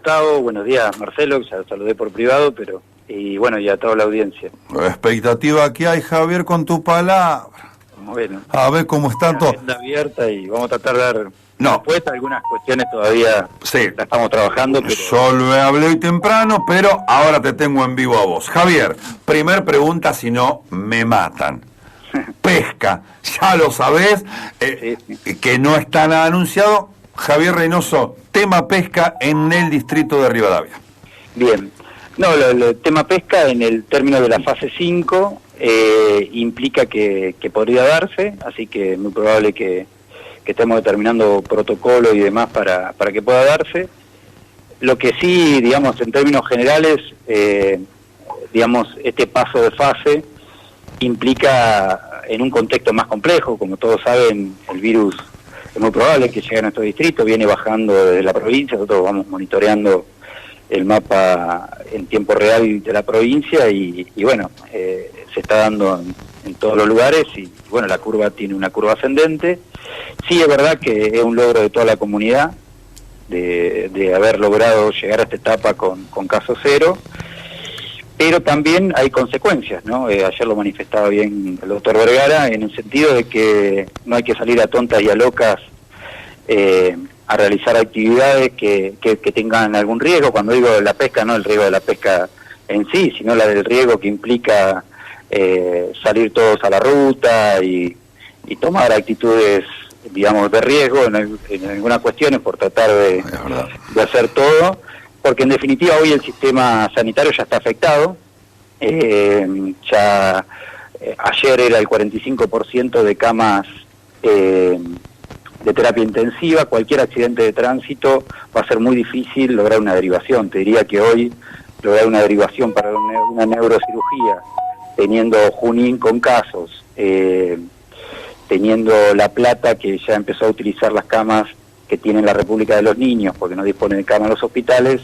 Gustavo, buenos días Marcelo, ya lo saludé por privado, pero y bueno, y a toda la audiencia. La expectativa que hay, Javier, con tu palabra. Bueno, A ver cómo está todo. agenda abierta y vamos a tratar de dar No. respuesta. Algunas cuestiones todavía Sí. la estamos trabajando, pero Yo lo hablé hoy temprano, pero ahora te tengo en vivo a vos. Javier, primer pregunta, si no, me matan. Pesca, ya lo sabés, sí. que no está nada anunciado. Javier Reynoso, tema pesca en el distrito de Rivadavia. Bien. No, el tema pesca en el término de la fase 5 implica que podría darse, así que es muy probable que estemos determinando protocolo y demás para que pueda darse. Lo que sí, digamos, en términos generales, digamos, este paso de fase implica en un contexto más complejo. Como todos saben, el virus es muy probable que llegue a nuestro distrito, viene bajando desde la provincia, nosotros vamos monitoreando el mapa en tiempo real de la provincia y bueno, se está dando en todos los lugares y bueno, la curva tiene una curva ascendente. Sí, es verdad que es un logro de toda la comunidad de haber logrado llegar a esta etapa con caso cero, pero también hay consecuencias, ¿no? Ayer lo manifestaba bien el doctor Vergara, en el sentido de que no hay que salir a tontas y a locas a realizar actividades que tengan algún riesgo. Cuando digo la pesca, no el riesgo de la pesca en sí, sino la del riesgo que implica salir todos a la ruta y tomar actitudes, digamos, de riesgo en algunas cuestiones por tratar de hacer todo, porque en definitiva hoy el sistema sanitario ya está afectado. Ayer era el 45% de camas de terapia intensiva. Cualquier accidente de tránsito va a ser muy difícil lograr una derivación. Te diría que hoy lograr una derivación para una neurocirugía, teniendo Junín con casos, teniendo La Plata, que ya empezó a utilizar las camas que tiene la República de los Niños, porque no dispone de camas en los hospitales,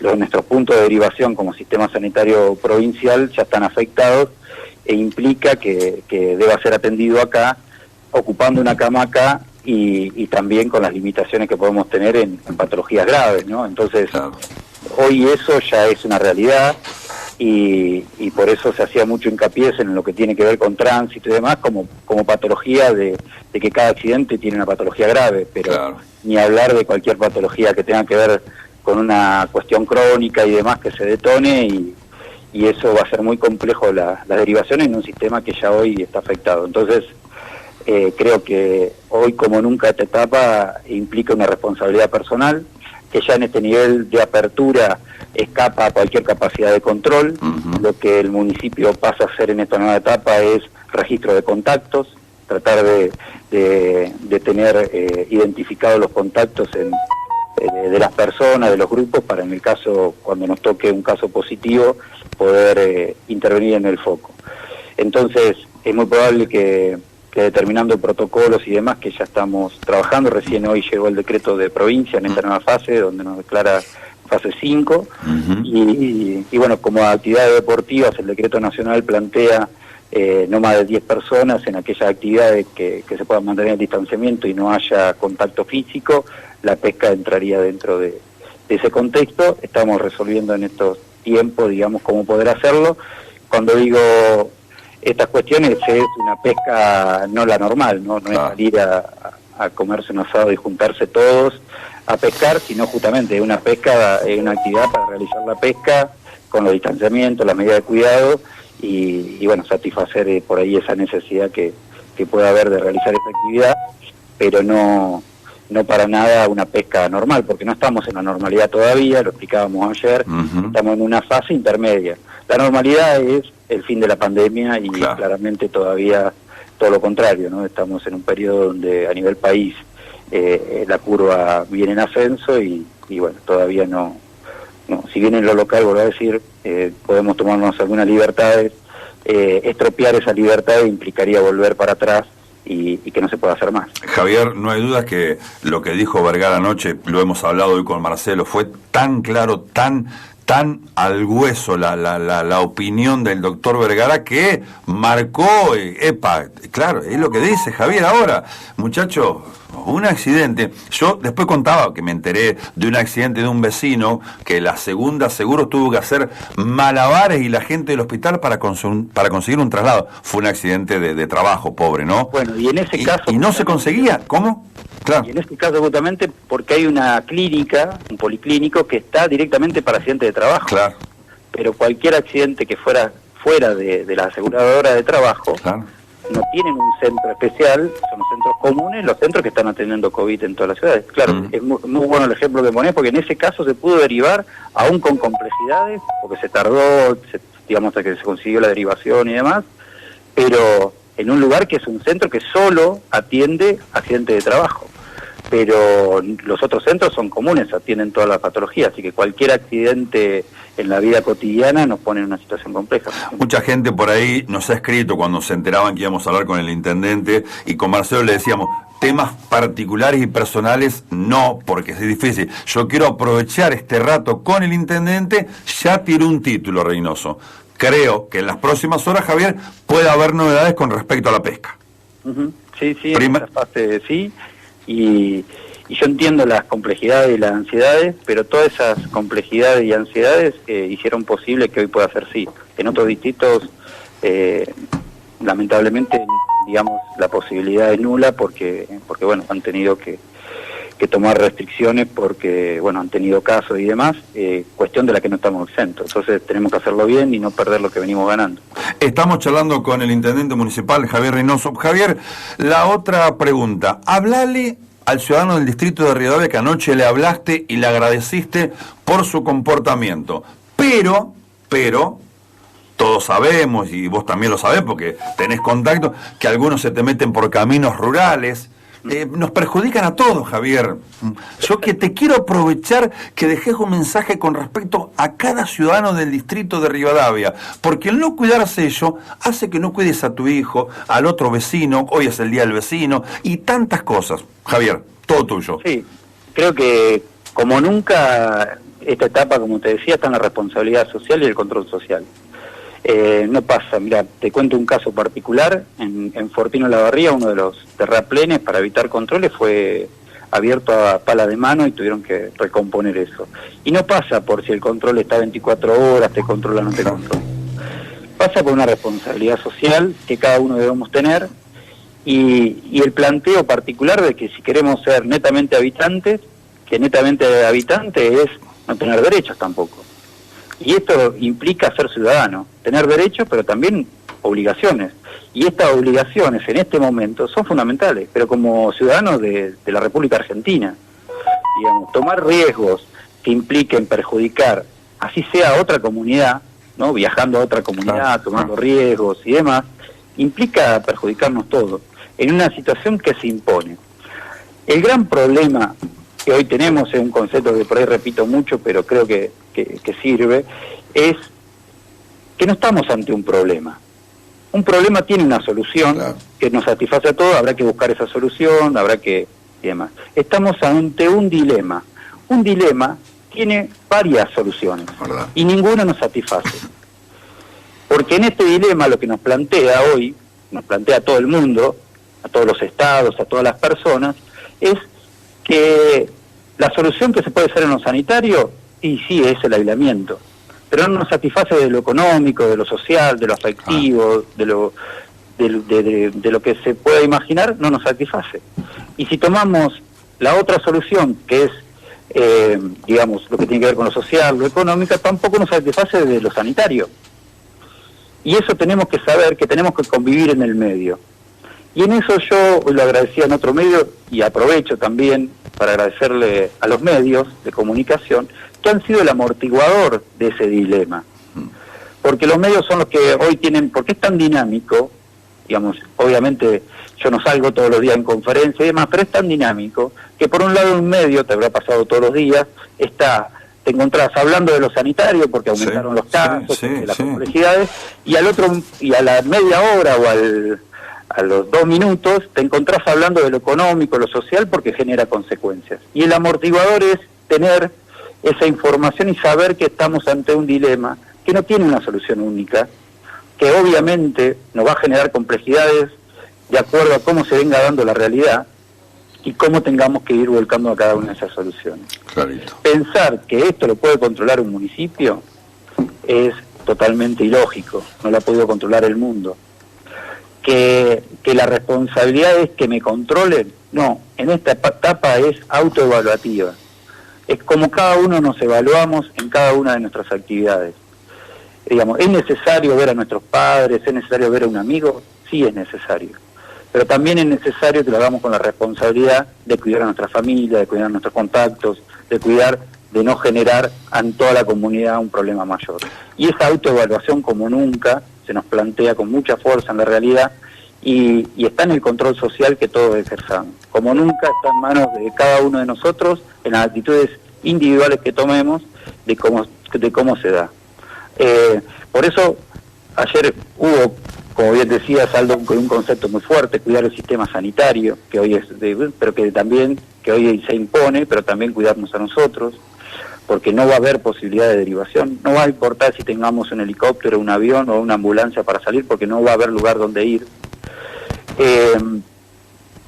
nuestros puntos de derivación como sistema sanitario provincial ya están afectados, e implica que deba ser atendido acá, ocupando una cama acá, y también con las limitaciones que podemos tener en patologías graves, ¿no? Entonces, hoy eso ya es una realidad, y por eso se hacía mucho hincapié en lo que tiene que ver con tránsito y demás, como patología de que cada accidente tiene una patología grave, pero ni hablar de cualquier patología que tenga que ver con una cuestión crónica y demás que se detone, y eso va a ser muy complejo las derivaciones en un sistema que ya hoy está afectado. Entonces, creo que hoy como nunca esta etapa implica una responsabilidad personal, que ya en este nivel de apertura escapa a cualquier capacidad de control. Lo que el municipio pasa a hacer en esta nueva etapa es registro de contactos, tratar de tener identificados los contactos de las personas, de los grupos, para en el caso, cuando nos toque un caso positivo, poder intervenir en el foco. Entonces, es muy probable que determinando protocolos y demás, que ya estamos trabajando, recién hoy llegó el decreto de provincia en esta nueva fase, donde nos declara fase 5, y bueno, como actividades deportivas, el decreto nacional plantea no más de 10 personas en aquellas actividades que se puedan mantener el distanciamiento y no haya contacto físico. La pesca entraría dentro de ese contexto. Estamos resolviendo en estos tiempos, digamos, cómo poder hacerlo. Cuando digo estas cuestiones, es una pesca no la normal, no es salir a comerse un asado y juntarse todos a pescar, sino justamente una pesca, una actividad para realizar la pesca con los distanciamientos, las medidas de cuidado y bueno, satisfacer por ahí esa necesidad que pueda haber de realizar esa actividad, pero no para nada una pesca normal, porque no estamos en la normalidad todavía, lo explicábamos ayer, estamos en una fase intermedia. La normalidad es el fin de la pandemia y claramente todavía todo lo contrario, ¿no? Estamos en un periodo donde a nivel país la curva viene en ascenso y bueno, todavía no, si bien en lo local, vuelvo a decir, podemos tomarnos algunas libertades, estropear esa libertad implicaría volver para atrás y que no se pueda hacer más. Javier, no hay duda que lo que dijo Vergara anoche, lo hemos hablado hoy con Marcelo, fue tan claro, tan tan al hueso la opinión del doctor Vergara que marcó, claro, es lo que dice Javier ahora, muchachos, un accidente. Yo después contaba que me enteré de un accidente de un vecino que la segunda seguro tuvo que hacer malabares y la gente del hospital para conseguir un traslado. Fue un accidente de trabajo, pobre, ¿no? Bueno, y en ese caso... ¿Y no se conseguía? ¿Cómo? Claro. Y en este caso justamente porque hay una clínica, un policlínico que está directamente para accidentes de trabajo. Claro. Pero cualquier accidente que fuera de la aseguradora de trabajo, claro, no tienen un centro especial, son los centros comunes, los centros que están atendiendo COVID en todas las ciudades. Claro, es muy bueno el ejemplo que ponés, porque en ese caso se pudo derivar, aún con complejidades, porque se tardó, digamos, hasta que se consiguió la derivación y demás, pero en un lugar que es un centro que solo atiende accidentes de trabajo. Pero los otros centros son comunes, atienden todas las patologías, así que cualquier accidente en la vida cotidiana nos pone en una situación compleja. Mucha gente por ahí nos ha escrito cuando se enteraban que íbamos a hablar con el intendente, y con Marcelo le decíamos, temas particulares y personales no, porque es difícil. Yo quiero aprovechar este rato con el intendente. Ya tiró un título, Reynoso. Creo que en las próximas horas, Javier, puede haber novedades con respecto a la pesca. Sí, en esa fase sí. Y yo entiendo las complejidades y las ansiedades, pero todas esas complejidades y ansiedades hicieron posible que hoy pueda ser sí. En otros distritos, lamentablemente, digamos, la posibilidad es nula porque bueno, han tenido que tomar restricciones porque, bueno, han tenido casos y demás, cuestión de la que no estamos exentos. Entonces tenemos que hacerlo bien y no perder lo que venimos ganando. Estamos charlando con el intendente municipal, Javier Reynoso. Javier, la otra pregunta, hablale al ciudadano del distrito de Rivadavia que anoche le hablaste y le agradeciste por su comportamiento. Pero, todos sabemos, y vos también lo sabés porque tenés contacto, que algunos se te meten por caminos rurales. Nos perjudican a todos, Javier. Yo que te quiero aprovechar que dejes un mensaje con respecto a cada ciudadano del distrito de Rivadavia, porque el no cuidarse ello hace que no cuides a tu hijo, al otro vecino, hoy es el día del vecino, y tantas cosas. Javier, todo tuyo. Sí, creo que como nunca esta etapa, como te decía, está en la responsabilidad social y el control social. No pasa, mira, te cuento un caso particular, en Fortino Lavarría, uno de los terraplenes para evitar controles fue abierto a pala de mano y tuvieron que recomponer eso. Y no pasa por si el control está 24 horas, te controla o no te controla. Pasa por una responsabilidad social que cada uno debemos tener y el planteo particular de que si queremos ser netamente habitantes, que netamente habitante es no tener derechos tampoco. Y esto implica ser ciudadano, tener derechos, pero también obligaciones. Y estas obligaciones en este momento son fundamentales, pero como ciudadanos de la República Argentina, digamos, tomar riesgos que impliquen perjudicar, así sea a otra comunidad, ¿no? Viajando a otra comunidad, tomando riesgos y demás, implica perjudicarnos todos, en una situación que se impone. El gran problema que hoy tenemos, es un concepto que por ahí repito mucho, pero creo que sirve, es que no estamos ante un problema. Un problema tiene una solución que nos satisface a todos, habrá que buscar esa solución, habrá que... y demás. Estamos ante un dilema. Un dilema tiene varias soluciones y ninguna nos satisface. Porque en este dilema lo que nos plantea hoy, nos plantea a todo el mundo, a todos los estados, a todas las personas, es que la solución que se puede hacer en lo sanitario, y sí, es el aislamiento, pero no nos satisface de lo económico, de lo social, de lo afectivo, de lo que se pueda imaginar, no nos satisface. Y si tomamos la otra solución, que es, digamos, lo que tiene que ver con lo social, lo económico, tampoco nos satisface de lo sanitario. Y eso tenemos que saber, que tenemos que convivir en el medio. Y en eso yo lo agradecía en otro medio, y aprovecho también para agradecerle a los medios de comunicación, que han sido el amortiguador de ese dilema. Porque los medios son los que hoy tienen, porque es tan dinámico, digamos, obviamente yo no salgo todos los días en conferencia y demás, pero es tan dinámico, que por un lado un medio, te habrá pasado todos los días, te encontrás hablando de lo sanitario porque aumentaron los casos, de las complejidades, y al otro, y a la media hora o a los 2 minutos te encontrás hablando de lo económico, lo social, porque genera consecuencias. Y el amortiguador es tener esa información y saber que estamos ante un dilema que no tiene una solución única, que obviamente nos va a generar complejidades de acuerdo a cómo se venga dando la realidad y cómo tengamos que ir volcando a cada una de esas soluciones. Clarito. Pensar que esto lo puede controlar un municipio es totalmente ilógico, no lo ha podido controlar el mundo. Que la responsabilidad es que me controlen, no, en esta etapa es autoevaluativa. Es como cada uno nos evaluamos en cada una de nuestras actividades. Digamos, ¿es necesario ver a nuestros padres? ¿Es necesario ver a un amigo? Sí es necesario. Pero también es necesario que lo hagamos con la responsabilidad de cuidar a nuestra familia, de cuidar a nuestros contactos, de cuidar de no generar en toda la comunidad un problema mayor. Y esa autoevaluación como nunca se nos plantea con mucha fuerza en la realidad y está en el control social que todos ejerzamos. Como nunca está en manos de cada uno de nosotros, en las actitudes individuales que tomemos, de cómo se da. Por eso ayer hubo, como bien decías, Aldo, con un concepto muy fuerte, cuidar el sistema sanitario, que hoy pero que también, que hoy se impone, pero también cuidarnos a nosotros, porque no va a haber posibilidad de derivación, no va a importar si tengamos un helicóptero, un avión o una ambulancia para salir, porque no va a haber lugar donde ir.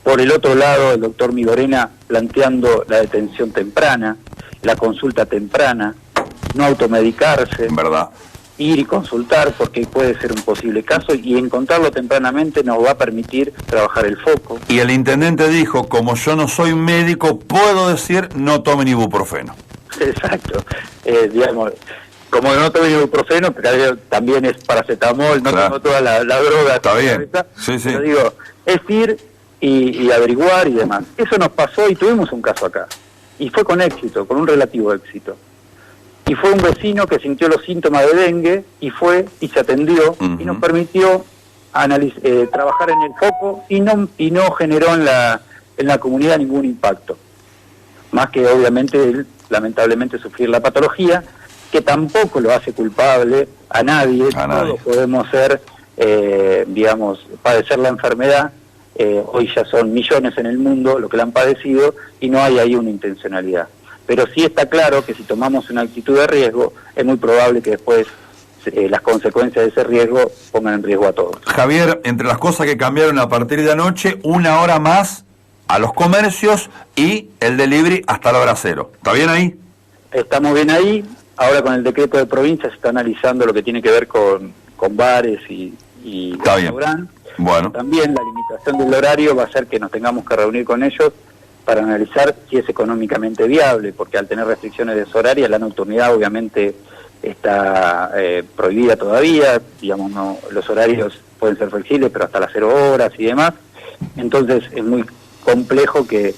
Por el otro lado, el doctor Migorena planteando la detención temprana, la consulta temprana, no automedicarse, ¿verdad? Ir y consultar porque puede ser un posible caso y encontrarlo tempranamente nos va a permitir trabajar el foco. Y el intendente dijo, como yo no soy médico, puedo decir no tomen ibuprofeno. Exacto, digamos, como no tomen ibuprofeno, pero también es paracetamol, no tengo toda la droga. Está bien, sí. Pero digo, es ir y averiguar y demás. Eso nos pasó y tuvimos un caso acá. Y fue con éxito, con un relativo éxito. Y fue un vecino que sintió los síntomas de dengue y fue y se atendió y nos permitió trabajar en el foco y no generó en la comunidad ningún impacto. Más que obviamente él, lamentablemente, sufrir la patología, que tampoco lo hace culpable a nadie. Todos podemos ser, padecer la enfermedad. Hoy ya son millones en el mundo los que la han padecido y no hay ahí una intencionalidad. Pero sí está claro que si tomamos una actitud de riesgo, es muy probable que después las consecuencias de ese riesgo pongan en riesgo a todos. Javier, entre las cosas que cambiaron a partir de anoche, 1 hora más a los comercios y el delivery hasta la hora 0. ¿Está bien ahí? Estamos bien ahí. Ahora con el decreto de provincia se está analizando lo que tiene que ver con bares y restaurantes. Bueno. También la limitación del horario va a hacer que nos tengamos que reunir con ellos para analizar si es económicamente viable, porque al tener restricciones de horarias, la nocturnidad obviamente está prohibida todavía, digamos, no, los horarios pueden ser flexibles, pero hasta las 0 horas y demás, entonces es muy complejo que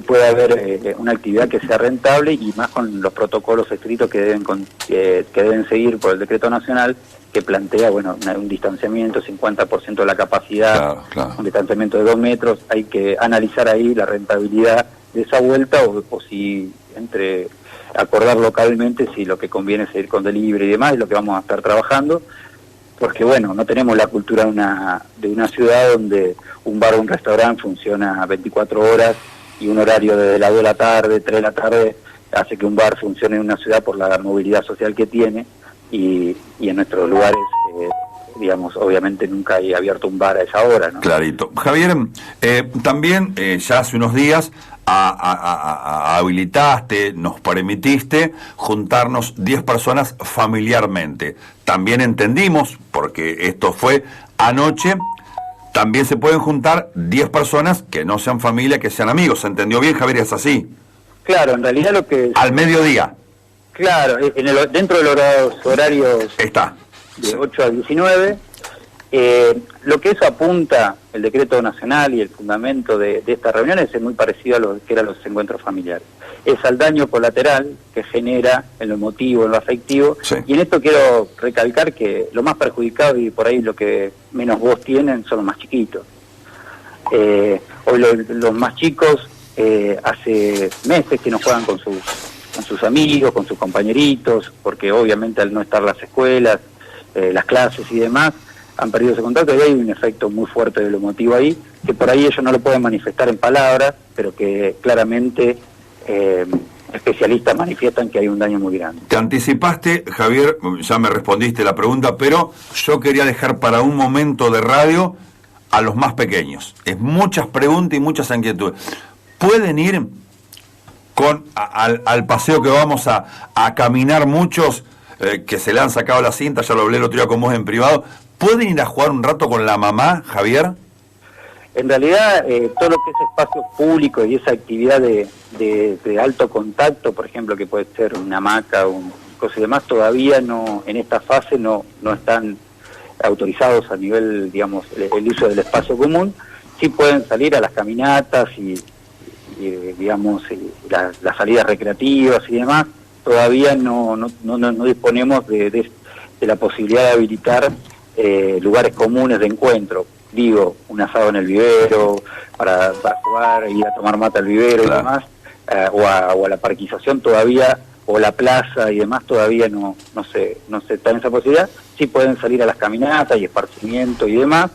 pueda haber una actividad que sea rentable y más con los protocolos escritos que deben seguir por el decreto nacional que plantea, un distanciamiento, 50% de la capacidad, claro. Un distanciamiento de 2 metros, hay que analizar ahí la rentabilidad de esa vuelta o si acordar localmente si lo que conviene es ir con delivery y demás, es lo que vamos a estar trabajando, porque no tenemos la cultura de una ciudad donde un bar o un restaurante funciona 24 horas y un horario desde las 2 de la tarde, 3 de la tarde, hace que un bar funcione en una ciudad por la movilidad social que tiene. Y en nuestros lugares, obviamente nunca hay abierto un bar a esa hora, ¿no? Clarito. Javier, también ya hace unos días habilitaste, nos permitiste juntarnos 10 personas familiarmente. También entendimos, porque esto fue anoche, también se pueden juntar 10 personas que no sean familia, que sean amigos. ¿Se entendió bien, Javier? ¿Es así? Claro, en realidad lo que... Al mediodía. Claro, dentro de los horarios está de 8 a 19, lo que eso apunta, el decreto nacional y el fundamento de estas reuniones es muy parecido a lo que eran los encuentros familiares. Es al daño colateral que genera en lo emotivo, en lo afectivo, sí. Y en esto quiero recalcar que lo más perjudicado y por ahí lo que menos voz tienen son los más chiquitos. Hoy los más chicos hace meses que no juegan con sus amigos, con sus compañeritos, porque obviamente al no estar las escuelas, las clases y demás, han perdido ese contacto y hay un efecto muy fuerte de lo emotivo ahí, que por ahí ellos no lo pueden manifestar en palabras, pero que claramente especialistas manifiestan que hay un daño muy grande. Te anticipaste, Javier, ya me respondiste la pregunta, pero yo quería dejar para un momento de radio a los más pequeños. Es muchas preguntas y muchas inquietudes. ¿Pueden ir al paseo que vamos a caminar muchos, que se le han sacado la cinta, ya lo hablé el otro día con vos en privado? ¿Pueden ir a jugar un rato con la mamá, Javier? En realidad, todo lo que es espacio público y esa actividad de alto contacto, por ejemplo, que puede ser una hamaca, cosas y demás, todavía no, en esta fase no están autorizados a nivel, digamos, el uso del espacio común. Sí pueden salir a las caminatas y digamos, las salidas recreativas y demás. Todavía no disponemos de la posibilidad de habilitar lugares comunes de encuentro. Digo, un asado en el vivero, para jugar, ir a tomar mate al vivero, claro, y demás, o a la parquización todavía, o la plaza y demás, todavía no se está en esa posibilidad. Sí pueden salir a las caminatas y esparcimiento y demás,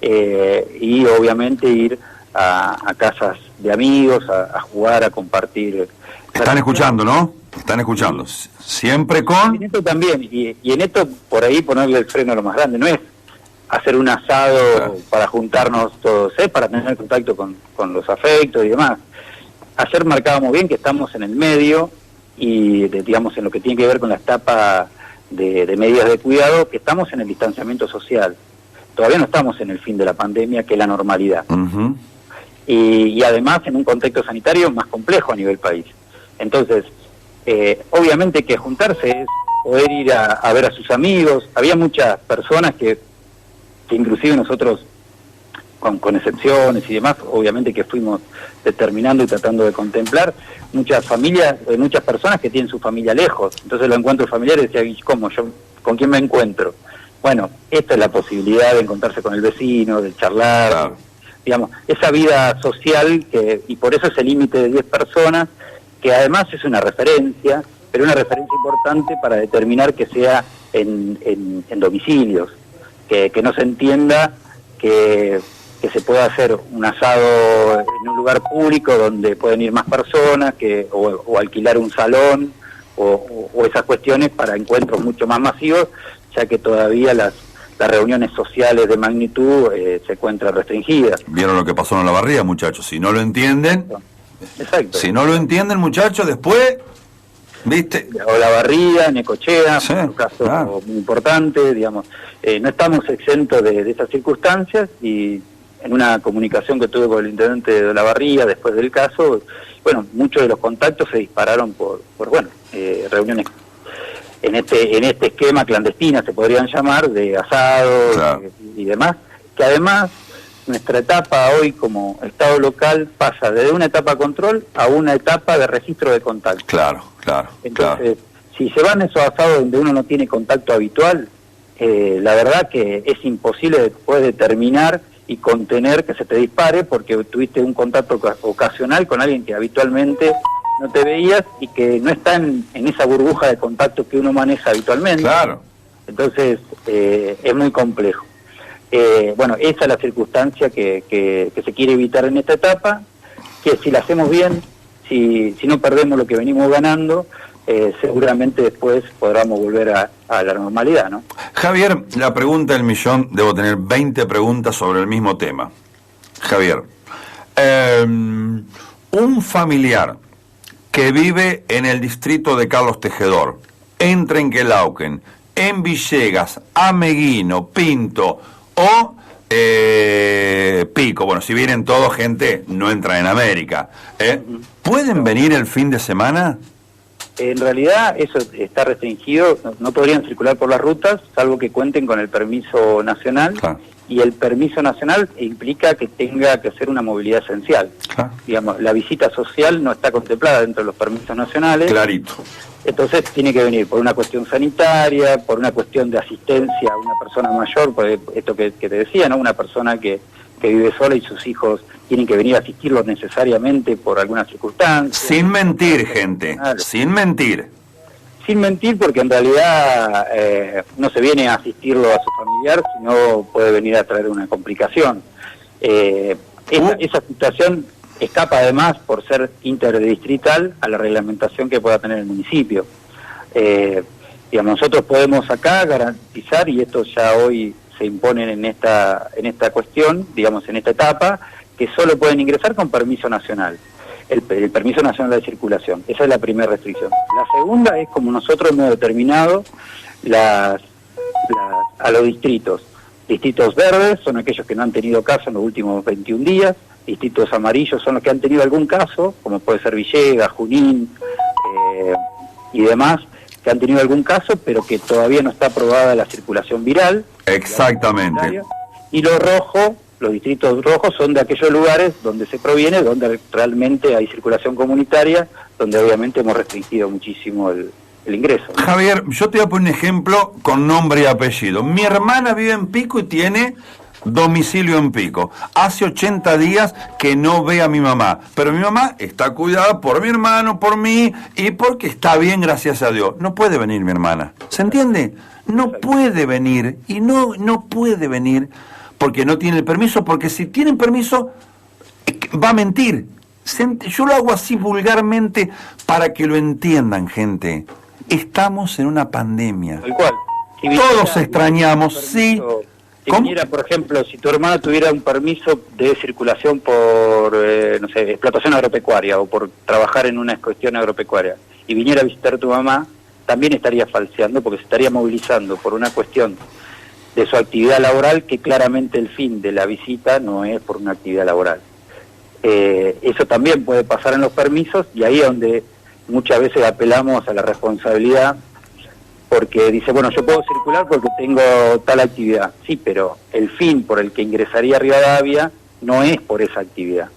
y obviamente ir a casas de amigos, a jugar, a compartir. Están escuchando, ¿no? Están escuchando. Siempre con... En esto también, y en esto por ahí ponerle el freno a lo más grande, no es hacer un asado, claro, para juntarnos todos, para tener contacto con los afectos y demás. Ayer marcábamos bien que estamos en el medio y, digamos, en lo que tiene que ver con la etapa de medidas de cuidado, que estamos en el distanciamiento social. Todavía no estamos en el fin de la pandemia, que es la normalidad. Uh-huh. Y además en un contexto sanitario más complejo a nivel país. Entonces, obviamente que juntarse es poder ir a ver a sus amigos. Había muchas personas que inclusive nosotros, con excepciones y demás, obviamente que fuimos determinando y tratando de contemplar, muchas familias, muchas personas que tienen su familia lejos. Entonces los encuentros familiares decían, ¿cómo? ¿Con quién me encuentro? Bueno, esta es la posibilidad de encontrarse con el vecino, de charlar, claro, digamos, esa vida social, y por eso ese límite de 10 personas, que además es una referencia, pero una referencia importante para determinar que sea en domicilios. Que no se entienda que se pueda hacer un asado en un lugar público donde pueden ir más personas, o alquilar un salón, o esas cuestiones para encuentros mucho más masivos, ya que todavía las reuniones sociales de magnitud se encuentran restringidas. ¿Vieron lo que pasó en Olavarría, muchachos? Si no lo entienden, exacto. Si no lo entienden, muchachos, después... ¿Viste? Olavarría, Necochea, sí, un caso, claro, muy importante, digamos. No estamos exentos de esas circunstancias, y en una comunicación que tuve con el intendente de Olavarría después del caso, bueno, muchos de los contactos se dispararon por reuniones en este esquema clandestina, se podrían llamar, de asados, claro, y demás, que además nuestra etapa hoy como Estado local pasa de una etapa control a una etapa de registro de contacto. Claro, claro. Entonces, claro, si se van esos asados donde uno no tiene contacto habitual, la verdad que es imposible después determinar y contener que se te dispare, porque tuviste un contacto ocasional con alguien que habitualmente no te veías y que no está en esa burbuja de contacto que uno maneja habitualmente. Claro. Entonces, es muy complejo. Bueno, esa es la circunstancia que se quiere evitar en esta etapa, que si la hacemos bien, si no perdemos lo que venimos ganando, seguramente después podamos volver a la normalidad, ¿no? Javier, la pregunta del millón, debo tener 20 preguntas sobre el mismo tema. Javier, un familiar que vive en el distrito de Carlos Tejedor, en Trenquelauquen, en Villegas, Ameguino, Pinto o Pico, bueno, si vienen todos gente, no entra en América, ¿pueden venir el fin de semana? En realidad eso está restringido, no podrían circular por las rutas, salvo que cuenten con el permiso nacional, claro, y el permiso nacional implica que tenga que ser una movilidad esencial. Claro. Digamos, la visita social no está contemplada dentro de los permisos nacionales. Clarito. Entonces tiene que venir por una cuestión sanitaria, por una cuestión de asistencia a una persona mayor, por esto que te decía, ¿no? Una persona que vive sola y sus hijos tienen que venir a asistirlo necesariamente por alguna circunstancia. Sin mentir, gente, sin mentir. Sin mentir, porque en realidad no se viene a asistirlo a su familiar, sino puede venir a traer una complicación. Esa situación escapa además, por ser interdistrital, a la reglamentación que pueda tener el municipio. Digamos, nosotros podemos acá garantizar, y esto ya hoy se impone en esta cuestión, digamos, en esta etapa, que solo pueden ingresar con permiso nacional, el permiso nacional de circulación. Esa es la primera restricción. La segunda es como nosotros hemos determinado a los distritos. Distritos verdes son aquellos que no han tenido caso en los últimos 21 días, distritos amarillos son los que han tenido algún caso, como puede ser Villegas, Junín y demás, que han tenido algún caso, pero que todavía no está aprobada la circulación viral. Exactamente. Y los distritos rojos son de aquellos lugares donde se proviene, donde realmente hay circulación comunitaria, donde obviamente hemos restringido muchísimo el ingreso, ¿no? Javier, yo te voy a poner un ejemplo con nombre y apellido. Mi hermana vive en Pico y tiene domicilio en Pico. Hace 80 días que no ve a mi mamá, pero mi mamá está cuidada por mi hermano, por mí, y porque está bien, gracias a Dios. No puede venir mi hermana, ¿se entiende? No puede venir, y no puede venir porque no tiene el permiso, porque si tienen permiso va a mentir. Yo lo hago así vulgarmente para que lo entiendan, gente. Estamos en una pandemia. Tal cual. Todos extrañamos, sí. Si viniera, por ejemplo, si tu hermana tuviera un permiso de circulación por, no sé, explotación agropecuaria o por trabajar en una cuestión agropecuaria y viniera a visitar a tu mamá, también estaría falseando porque se estaría movilizando por una cuestión de su actividad laboral, que claramente el fin de la visita no es por una actividad laboral. Eso también puede pasar en los permisos, y ahí es donde muchas veces apelamos a la responsabilidad, porque dice, bueno, yo puedo circular porque tengo tal actividad. Sí, pero el fin por el que ingresaría a Rivadavia no es por esa actividad.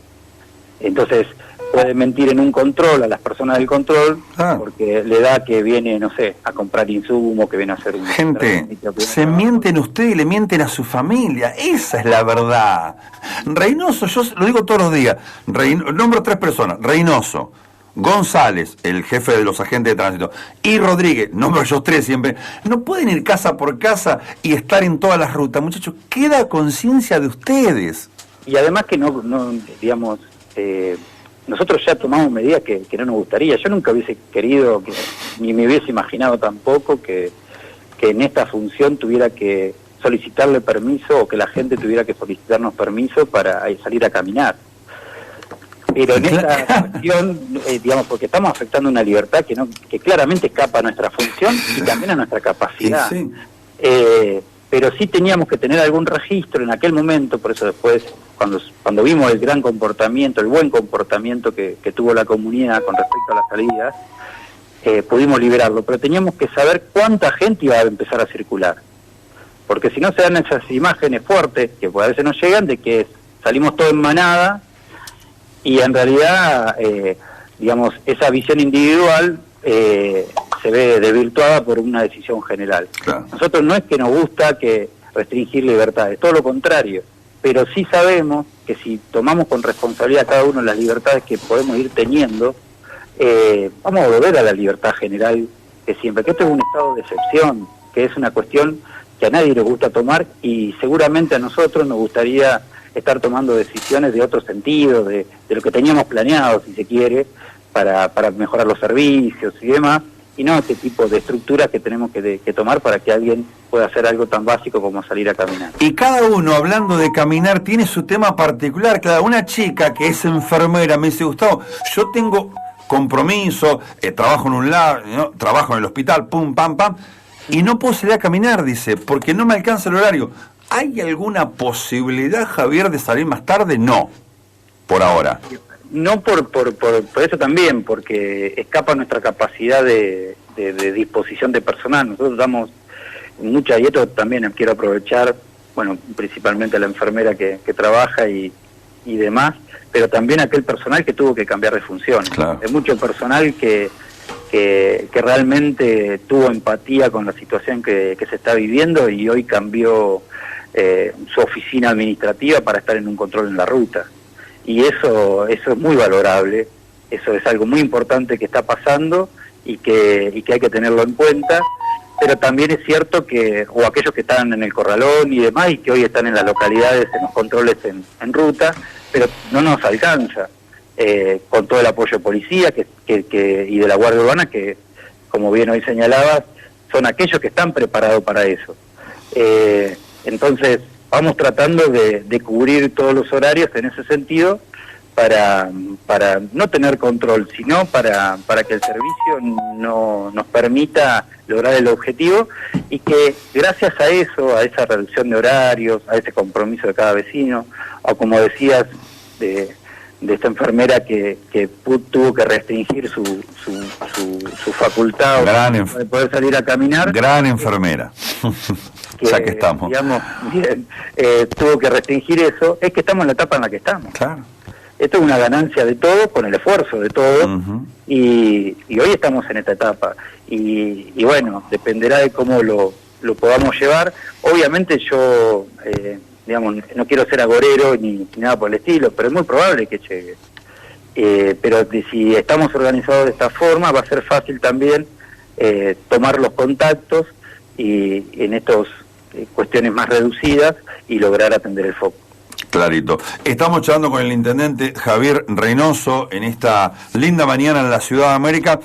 Entonces, puede mentir en un control a las personas del control, porque le da que viene, no sé, a comprar insumos, que viene a hacer un... Gente, se mienten ustedes y le mienten a su familia. Esa es la verdad. Reynoso, yo lo digo todos los días, nombro 3 personas: Reynoso, González, el jefe de los agentes de tránsito, y Rodríguez, nombro yo 3 siempre. No pueden ir casa por casa y estar en todas las rutas, muchachos. Queda conciencia de ustedes. Y además que no digamos, nosotros ya tomamos medidas que no nos gustaría. Yo nunca hubiese querido, ni me hubiese imaginado tampoco que en esta función tuviera que solicitarle permiso, o que la gente tuviera que solicitarnos permiso para salir a caminar. Pero en esta cuestión, digamos, porque estamos afectando una libertad que claramente escapa a nuestra función y también a nuestra capacidad. Sí. Pero sí teníamos que tener algún registro en aquel momento, por eso después, cuando vimos el gran comportamiento, el buen comportamiento que tuvo la comunidad con respecto a las salidas, pudimos liberarlo, pero teníamos que saber cuánta gente iba a empezar a circular. Porque si no se dan esas imágenes fuertes, que a veces nos llegan, de que salimos todos en manada, y en realidad, digamos, esa visión individual se ve desvirtuada por una decisión general. Claro. Nosotros no es que nos gusta restringir libertades, todo lo contrario, pero sí sabemos que si tomamos con responsabilidad cada uno las libertades que podemos ir teniendo, vamos a volver a la libertad general que siempre, que esto es un estado de excepción, que es una cuestión que a nadie le gusta tomar, y seguramente a nosotros nos gustaría estar tomando decisiones de otro sentido, de lo que teníamos planeado, si se quiere, para mejorar los servicios y demás, y no este tipo de estructuras que tenemos que tomar para que alguien pueda hacer algo tan básico como salir a caminar. Y cada uno, hablando de caminar, tiene su tema particular. Una chica que es enfermera me dice, Gustavo, yo tengo compromiso, trabajo en un lado, ¿no? Trabajo en el hospital, pum, pam, pam, y no puedo salir a caminar, dice, porque no me alcanza el horario. ¿Hay alguna posibilidad, Javier, de salir más tarde? No, por ahora. No por eso también, porque escapa nuestra capacidad de disposición de personal. Nosotros damos mucha, y esto también quiero aprovechar, bueno, principalmente a la enfermera que trabaja y demás, pero también a aquel personal que tuvo que cambiar de función. Claro. Hay mucho personal que realmente tuvo empatía con la situación que se está viviendo, y hoy cambió su oficina administrativa para estar en un control en la ruta. Y eso es muy valorable, eso es algo muy importante que está pasando y que hay que tenerlo en cuenta, pero también es cierto o aquellos que están en el corralón y demás, y que hoy están en las localidades, en los controles en ruta, pero no nos alcanza. con todo el apoyo de policía y de la Guardia Urbana, que, como bien hoy señalabas, son aquellos que están preparados para eso. Entonces, vamos tratando de cubrir todos los horarios en ese sentido, para no tener control, sino para que el servicio nos permita lograr el objetivo, y que gracias a eso, a esa reducción de horarios, a ese compromiso de cada vecino, o como decías, de esta enfermera que tuvo que restringir su facultad de poder salir a caminar. Gran enfermera, ya que estamos. Digamos, bien, tuvo que restringir eso, es que estamos en la etapa en la que estamos. Claro. Esto es una ganancia de todos, con el esfuerzo de todos, y hoy estamos en esta etapa. Y bueno, dependerá de cómo lo podamos llevar. Obviamente yo, digamos, no quiero ser agorero ni nada por el estilo, pero es muy probable que llegue. Pero si estamos organizados de esta forma, va a ser fácil también tomar los contactos y en estas cuestiones más reducidas y lograr atender el foco. Clarito. Estamos charlando con el intendente Javier Reynoso en esta linda mañana en la Ciudad de América.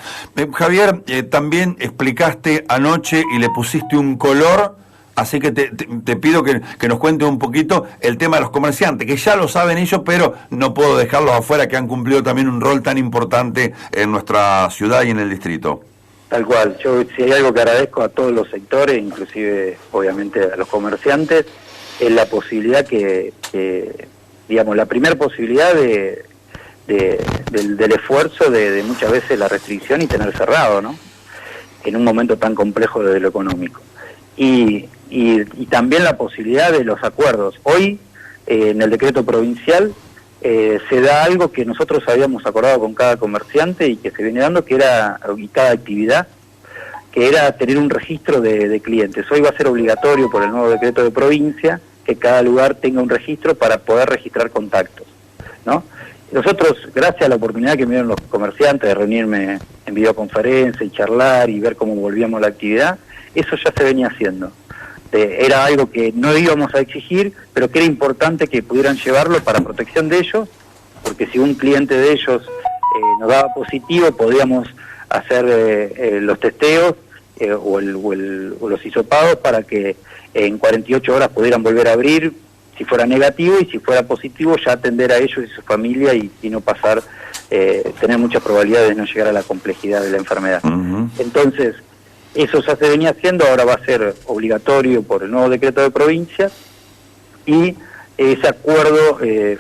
Javier, también explicaste anoche y le pusiste un color, así que te pido que nos cuente un poquito el tema de los comerciantes, que ya lo saben ellos, pero no puedo dejarlos afuera, que han cumplido también un rol tan importante en nuestra ciudad y en el distrito. Tal cual. Yo, si hay algo que agradezco a todos los sectores, inclusive obviamente a los comerciantes, es la posibilidad digamos, la primera posibilidad del esfuerzo de muchas veces la restricción y tener cerrado, ¿no? En un momento tan complejo desde lo económico. Y también la posibilidad de los acuerdos. Hoy, en el decreto provincial, se da algo que nosotros habíamos acordado con cada comerciante y que se viene dando, que era, y cada actividad, que era tener un registro de clientes. Hoy va a ser obligatorio por el nuevo decreto de provincia que cada lugar tenga un registro para poder registrar contactos, ¿no? Nosotros, gracias a la oportunidad que me dieron los comerciantes de reunirme en videoconferencia y charlar y ver cómo volvíamos la actividad, eso ya se venía haciendo. Era algo que no íbamos a exigir, pero que era importante que pudieran llevarlo para protección de ellos, porque si un cliente de ellos nos daba positivo, podíamos hacer los testeos o los hisopados para que en 48 horas pudieran volver a abrir si fuera negativo, y si fuera positivo ya atender a ellos y su familia y no pasar, tener muchas probabilidades de no llegar a la complejidad de la enfermedad. Entonces, eso ya se venía haciendo, ahora va a ser obligatorio por el nuevo decreto de provincia, y ese acuerdo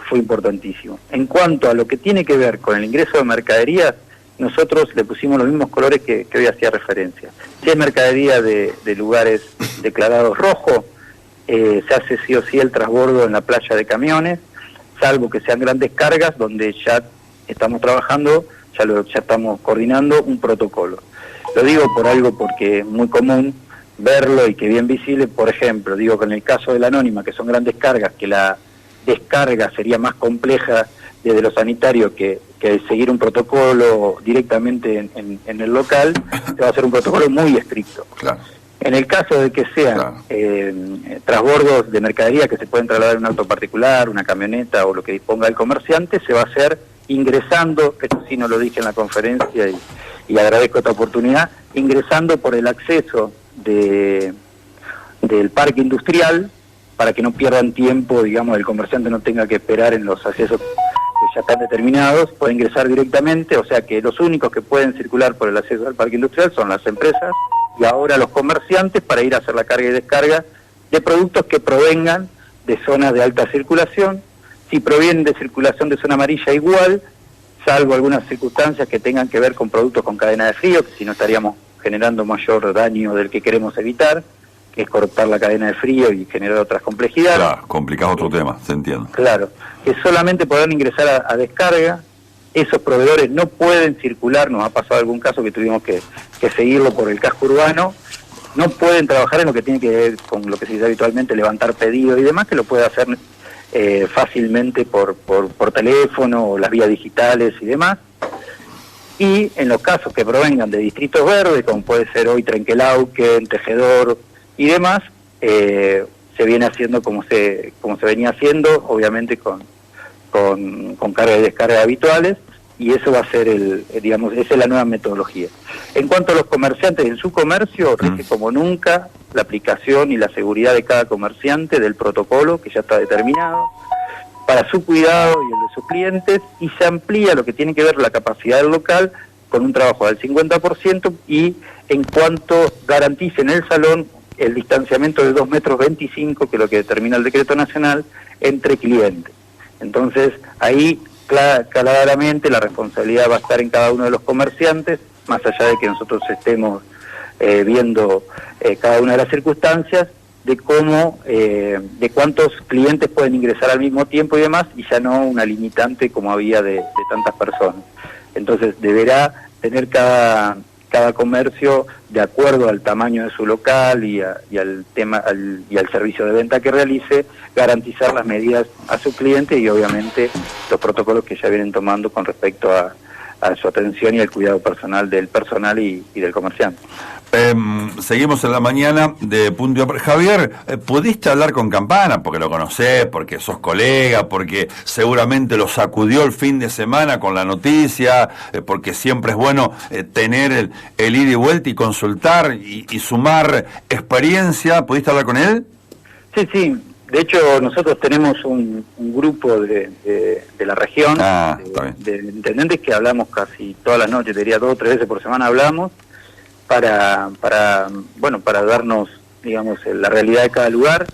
fue importantísimo. En cuanto a lo que tiene que ver con el ingreso de mercaderías, nosotros le pusimos los mismos colores que hoy hacía referencia. Si hay mercadería de lugares declarados rojos, se hace sí o sí el transbordo en la playa de camiones, salvo que sean grandes cargas, donde ya estamos trabajando, ya estamos coordinando un protocolo. Lo digo por algo porque es muy común verlo y que bien visible. Por ejemplo, digo que en el caso de la anónima, que son grandes cargas, que la descarga sería más compleja desde lo sanitario que seguir un protocolo directamente en el local, se va a hacer un protocolo muy estricto. Claro. En el caso de que sean transbordos de mercadería que se pueden trasladar en un auto particular, una camioneta o lo que disponga el comerciante, se va a hacer ingresando, esto sí no lo dije en la conferencia y agradezco esta oportunidad, ingresando por el acceso del parque industrial, para que no pierdan tiempo, digamos, el comerciante no tenga que esperar en los accesos que ya están determinados, puede ingresar directamente, o sea que los únicos que pueden circular por el acceso al parque industrial son las empresas y ahora los comerciantes, para ir a hacer la carga y descarga de productos que provengan de zonas de alta circulación. Si provienen de circulación de zona amarilla, igual, salvo algunas circunstancias que tengan que ver con productos con cadena de frío, que si no estaríamos generando mayor daño del que queremos evitar, que es cortar la cadena de frío y generar otras complejidades. Claro, complicado otro tema, se entiende. Claro, que solamente podrán ingresar a descarga. Esos proveedores no pueden circular, nos ha pasado algún caso que tuvimos que seguirlo por el casco urbano, no pueden trabajar en lo que tiene que ver con lo que se dice habitualmente, levantar pedidos y demás, que lo puede hacer fácilmente por teléfono o las vías digitales y demás. Y en los casos que provengan de distritos verdes, como puede ser hoy Trenquelauquen, Tejedor y demás, se viene haciendo como se venía haciendo, obviamente con con carga y descarga habituales, y eso va a ser digamos, esa es la nueva metodología. En cuanto a los comerciantes, en su comercio rige como nunca la aplicación y la seguridad de cada comerciante del protocolo que ya está determinado para su cuidado y el de sus clientes, y se amplía lo que tiene que ver la capacidad del local con un trabajo del 50%, y en cuanto garantice en el salón el distanciamiento de 2,25 m, que es lo que determina el decreto nacional, entre clientes. Entonces, ahí claramente la responsabilidad va a estar en cada uno de los comerciantes, más allá de que nosotros estemos viendo cada una de las circunstancias, de cómo, de cuántos clientes pueden ingresar al mismo tiempo y demás, y ya no una limitante como había de tantas personas. Entonces deberá tener cada comercio, de acuerdo al tamaño de su local y al servicio de venta que realice, garantizar las medidas a su cliente y obviamente los protocolos que ya vienen tomando con respecto a su atención y al cuidado personal del personal y del comerciante. Seguimos en la mañana de Punto y Aparte. Javier, ¿pudiste hablar con Campana? Porque lo conocés, porque sos colega, porque seguramente lo sacudió el fin de semana con la noticia, porque siempre es bueno tener el ida y vuelta y consultar y sumar experiencia. ¿Pudiste hablar con él? Sí. De hecho, nosotros tenemos un grupo de la región, de intendentes, que hablamos casi todas las noches, diría 2 o 3 veces por semana hablamos, para darnos, digamos, la realidad de cada lugar.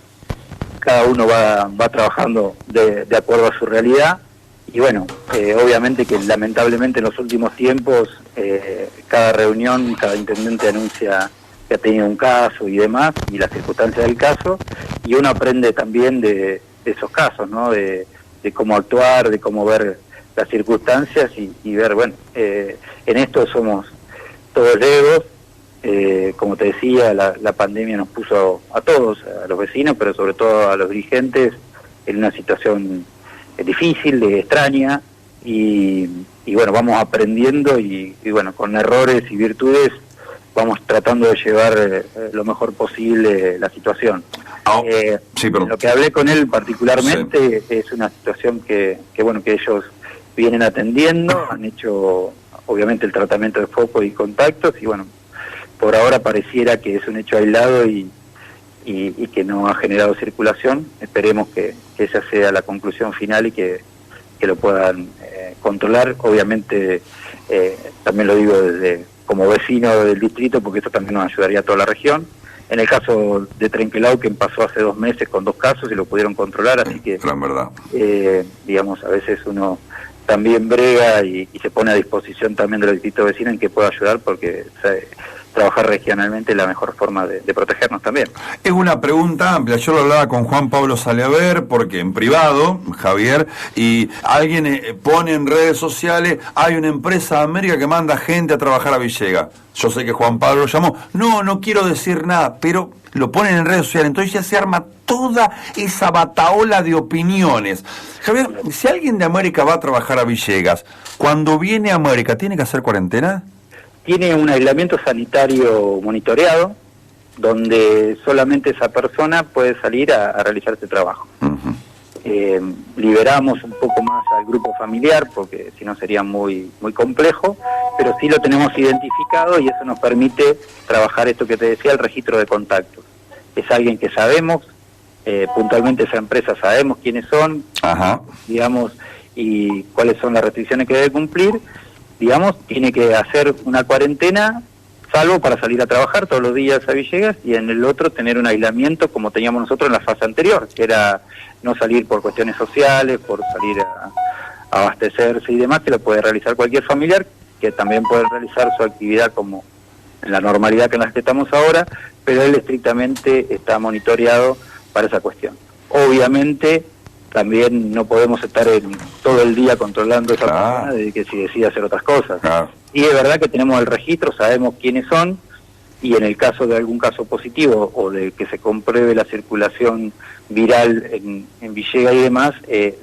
Cada uno va trabajando de acuerdo a su realidad, y bueno, obviamente que lamentablemente en los últimos tiempos cada reunión, cada intendente anuncia que ha tenido un caso y demás, y las circunstancias del caso, y uno aprende también de esos casos, ¿no? De cómo actuar, de cómo ver las circunstancias y ver, bueno, en esto somos todos legos. Como te decía, la pandemia nos puso a todos, a los vecinos, pero sobre todo a los dirigentes, en una situación difícil, extraña, y bueno, vamos aprendiendo y bueno, con errores y virtudes vamos tratando de llevar lo mejor posible la situación. Lo que hablé con él particularmente es una situación que ellos vienen atendiendo, han hecho obviamente el tratamiento de foco y contactos, y bueno, por ahora pareciera que es un hecho aislado y que no ha generado circulación. Esperemos que esa sea la conclusión final y que lo puedan controlar. Obviamente, también lo digo desde como vecino del distrito, porque eso también nos ayudaría a toda la región. En el caso de Trenquelauquen pasó hace 2 meses con 2 casos y lo pudieron controlar, así que, verdad. Digamos, a veces uno también brega y se pone a disposición también de los distritos vecinos en que pueda ayudar, porque trabajar regionalmente es la mejor forma de protegernos también. Es una pregunta amplia. Yo lo hablaba con Juan Pablo Saleaver, porque en privado, Javier, y alguien pone en redes sociales, hay una empresa de América que manda gente a trabajar a Villegas. Yo sé que Juan Pablo lo llamó. No quiero decir nada, pero lo ponen en redes sociales. Entonces ya se arma toda esa bataola de opiniones. Javier, si alguien de América va a trabajar a Villegas, cuando viene a América, ¿tiene que hacer cuarentena? Tiene un aislamiento sanitario monitoreado, donde solamente esa persona puede salir a realizar ese trabajo. Liberamos un poco más al grupo familiar, porque si no sería muy complejo, pero sí lo tenemos identificado y eso nos permite trabajar esto que te decía, el registro de contactos. Es alguien que sabemos, puntualmente esa empresa sabemos quiénes son, digamos, y cuáles son las restricciones que debe cumplir. Digamos, tiene que hacer una cuarentena, salvo para salir a trabajar todos los días a Villegas, y en el otro tener un aislamiento como teníamos nosotros en la fase anterior, que era no salir por cuestiones sociales, por salir a abastecerse y demás, que lo puede realizar cualquier familiar, que también puede realizar su actividad como en la normalidad que en la que estamos ahora, pero él estrictamente está monitoreado para esa cuestión. Obviamente, también no podemos estar todo el día controlando a esa persona de que si decide hacer otras cosas. Y es verdad que tenemos el registro, sabemos quiénes son, y en el caso de algún caso positivo o de que se compruebe la circulación viral en Villegas y demás,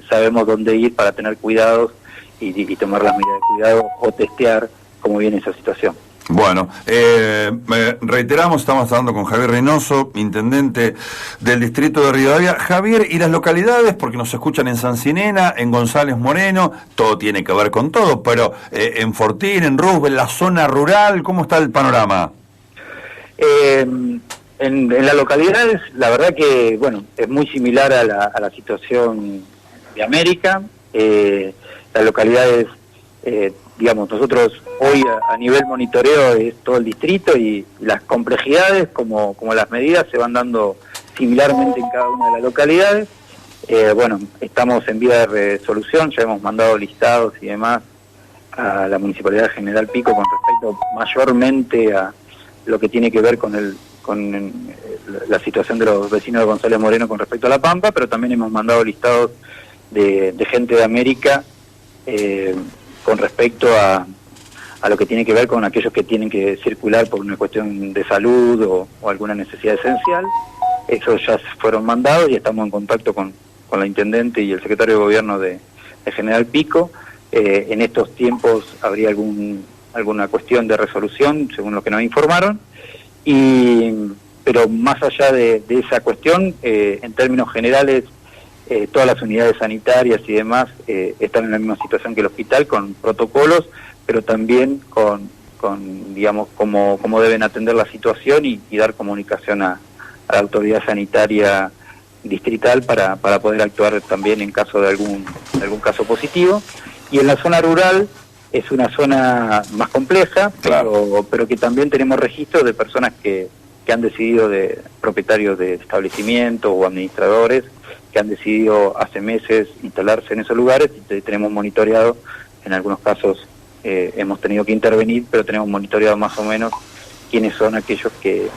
sabemos dónde ir para tener cuidados y tomar las medidas de cuidado o testear cómo viene esa situación. Bueno, reiteramos, estamos hablando con Javier Reynoso, intendente del distrito de Rivadavia. Javier, ¿y las localidades? Porque nos escuchan en San Cinena, en González Moreno, todo tiene que ver con todo, pero en Fortín, en Roosevelt, la zona rural, ¿cómo está el panorama? En las localidades, la verdad que, bueno, es muy similar a la situación de América. Las localidades, digamos, nosotros hoy a nivel monitoreo es todo el distrito y las complejidades como las medidas se van dando similarmente en cada una de las localidades. Bueno, estamos en vía de resolución, ya hemos mandado listados y demás a la Municipalidad de General Pico con respecto mayormente a lo que tiene que ver con la situación de los vecinos de González Moreno con respecto a La Pampa, pero también hemos mandado listados de gente de América con respecto a lo que tiene que ver con aquellos que tienen que circular por una cuestión de salud o alguna necesidad esencial. Esos ya fueron mandados y estamos en contacto con la Intendente y el Secretario de Gobierno de General Pico. En estos tiempos habría alguna cuestión de resolución, según lo que nos informaron, pero más allá de esa cuestión, en términos generales, todas las unidades sanitarias y demás están en la misma situación que el hospital, con protocolos, pero también con digamos, cómo deben atender la situación y dar comunicación a la autoridad sanitaria distrital para poder actuar también en caso de algún caso positivo. Y en la zona rural es una zona más compleja, claro, pero que también tenemos registros de personas que han decidido, de propietarios de establecimientos o administradores, que han decidido hace meses instalarse en esos lugares y tenemos monitoreado, en algunos casos hemos tenido que intervenir, pero tenemos monitoreado más o menos quiénes son aquellos que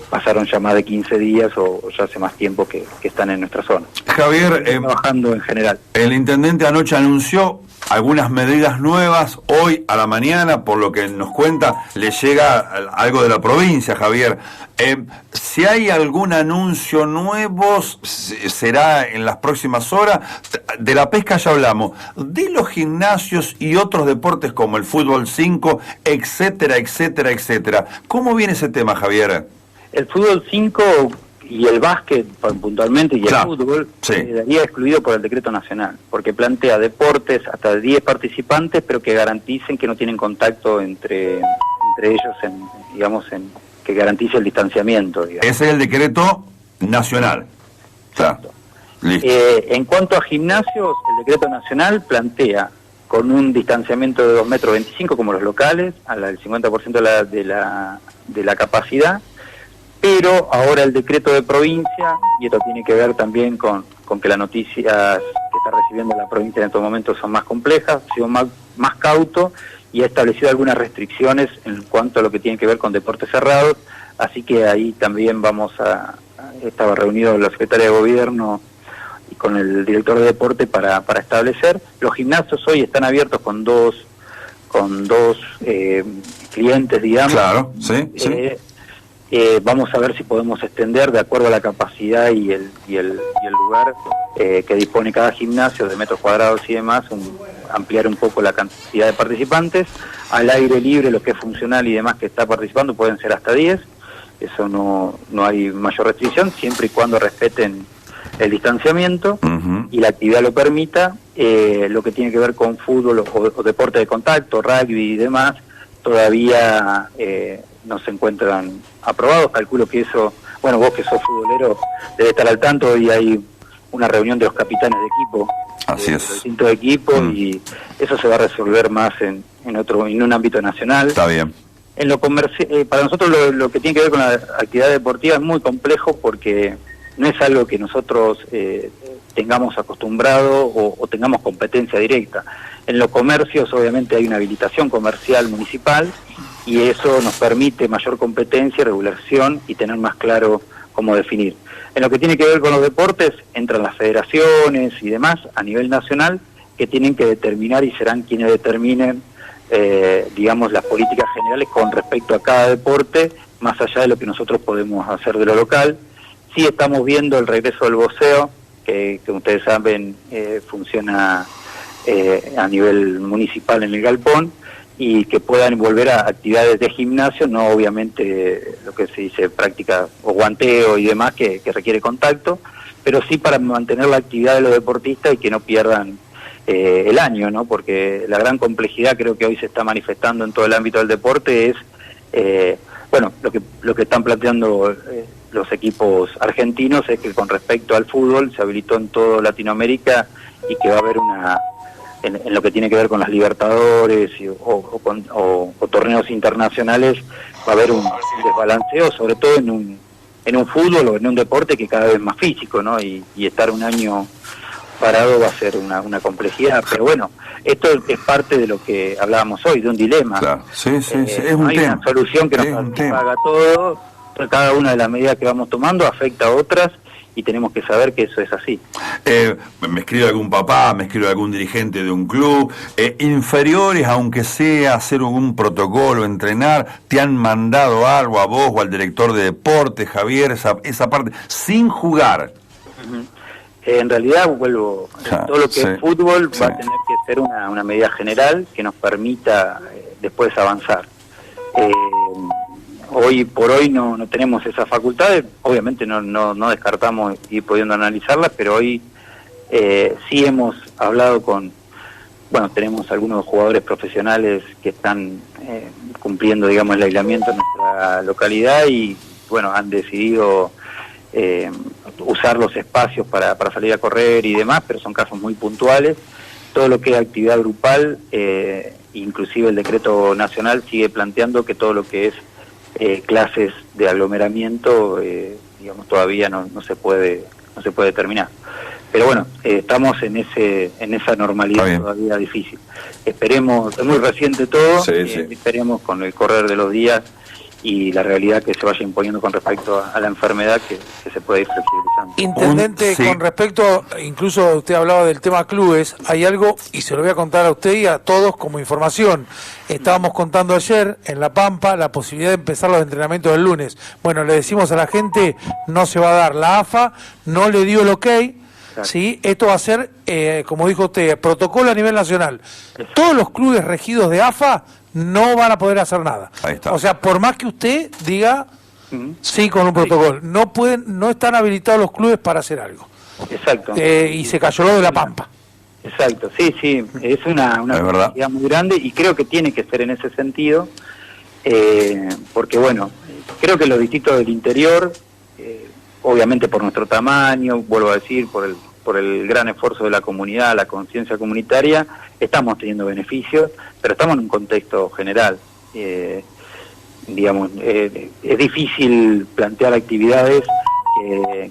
pasaron ya más de 15 días o ya hace más tiempo que están en nuestra zona. Javier, trabajando en general. El intendente anoche anunció algunas medidas nuevas. Hoy a la mañana, por lo que nos cuenta, le llega algo de la provincia, Javier. Si hay algún anuncio nuevo, será en las próximas horas. De la pesca ya hablamos, de los gimnasios y otros deportes como el fútbol 5, etcétera, etcétera, etcétera. ¿Cómo viene ese tema, Javier? El fútbol 5 y el básquet puntualmente y claro, el fútbol sí, quedaría excluido por el decreto nacional, porque plantea deportes hasta de 10 participantes, pero que garanticen que no tienen contacto entre ellos, que garantice el distanciamiento. Digamos. Ese es el decreto nacional. Exacto. Listo. En cuanto a gimnasios, el decreto nacional plantea con un distanciamiento de 2,25 metros como los locales, al 50% de la capacidad, pero ahora el decreto de provincia, y esto tiene que ver también con que las noticias que está recibiendo la provincia en estos momentos son más complejas, ha sido más cauto y ha establecido algunas restricciones en cuanto a lo que tiene que ver con deportes cerrados, así que ahí también estaba reunido la Secretaria de Gobierno y con el director de deporte para establecer. Los gimnasios hoy están abiertos con dos clientes, digamos. Claro, sí, sí. Vamos a ver si podemos extender de acuerdo a la capacidad y el lugar que dispone cada gimnasio de metros cuadrados y demás, ampliar un poco la cantidad de participantes. Al aire libre, lo que es funcional y demás que está participando pueden ser hasta 10, eso no hay mayor restricción, siempre y cuando respeten el distanciamiento y la actividad lo permita. Lo que tiene que ver con fútbol o deporte de contacto, rugby y demás, todavía no se encuentran aprobados. Calculo que eso, bueno, vos que sos futbolero debe estar al tanto, y hay una reunión de los capitanes de equipo, así es, de distintos equipos, y eso se va a resolver más en un ámbito nacional. Está bien. En lo comercial, para nosotros lo que tiene que ver con la actividad deportiva es muy complejo, porque no es algo que nosotros tengamos acostumbrado o tengamos competencia directa. En los comercios obviamente hay una habilitación comercial municipal y eso nos permite mayor competencia, regulación y tener más claro cómo definir. En lo que tiene que ver con los deportes entran las federaciones y demás a nivel nacional, que tienen que determinar y serán quienes determinen digamos las políticas generales con respecto a cada deporte, más allá de lo que nosotros podemos hacer de lo local. Sí estamos viendo el regreso del boxeo, que ustedes saben funciona a nivel municipal en el Galpón, y que puedan volver a actividades de gimnasio, no obviamente lo que se dice práctica o guanteo y demás que requiere contacto, pero sí para mantener la actividad de los deportistas y que no pierdan el año, ¿no? Porque la gran complejidad creo que hoy se está manifestando en todo el ámbito del deporte es, bueno, lo que están planteando los equipos argentinos es que con respecto al fútbol se habilitó en toda Latinoamérica y que va a haber en lo que tiene que ver con las Libertadores o torneos internacionales, va a haber un desbalanceo, sobre todo en un fútbol o en un deporte que cada vez es más físico, ¿no? Y estar un año parado va a ser una complejidad, pero bueno, esto es parte de lo que hablábamos hoy, de un dilema. Claro. Sí, es un no hay tema. una solución que nos satisfaga todo, cada una de las medidas que vamos tomando afecta a otras, y tenemos que saber que eso es así. Me escribe algún papá, me escribe algún dirigente de un club, inferiores, aunque sea hacer algún protocolo, entrenar, ¿te han mandado algo a vos o al director de deporte, Javier, esa parte, sin jugar? En realidad, vuelvo, todo lo que es fútbol va a tener que ser una medida general que nos permita después avanzar. Hoy por hoy no tenemos esas facultades, obviamente no descartamos ir pudiendo analizarlas, pero hoy sí hemos hablado tenemos algunos jugadores profesionales que están cumpliendo, digamos, el aislamiento en nuestra localidad y, bueno, han decidido usar los espacios para salir a correr y demás, pero son casos muy puntuales. Todo lo que es actividad grupal, inclusive el decreto nacional sigue planteando que todo lo que es clases de aglomeramiento, digamos, todavía no se puede terminar. Pero bueno, estamos en esa normalidad todavía difícil. Esperemos, es muy reciente todo, esperemos con el correr de los días y la realidad que se vaya imponiendo con respecto a la enfermedad que se puede ir flexibilizando. Intendente, con respecto, incluso usted hablaba del tema clubes, hay algo, y se lo voy a contar a usted y a todos como información. Estábamos contando ayer en La Pampa la posibilidad de empezar los entrenamientos el lunes. Bueno, le decimos a la gente, no se va a dar. La AFA no le dio el ok. ¿Sí? Esto va a ser, como dijo usted, protocolo a nivel nacional. Todos los clubes regidos de AFA no van a poder hacer nada. Ahí está. O sea, por más que usted diga sí con un protocolo, no están habilitados los clubes para hacer algo. Exacto. Y se cayó lo de La Pampa. Exacto, sí, es una complejidad muy grande y creo que tiene que ser en ese sentido, porque bueno, creo que los distritos del interior, obviamente por nuestro tamaño, vuelvo a decir, por el gran esfuerzo de la comunidad, la conciencia comunitaria, estamos teniendo beneficios, pero estamos en un contexto general. Digamos, es difícil plantear actividades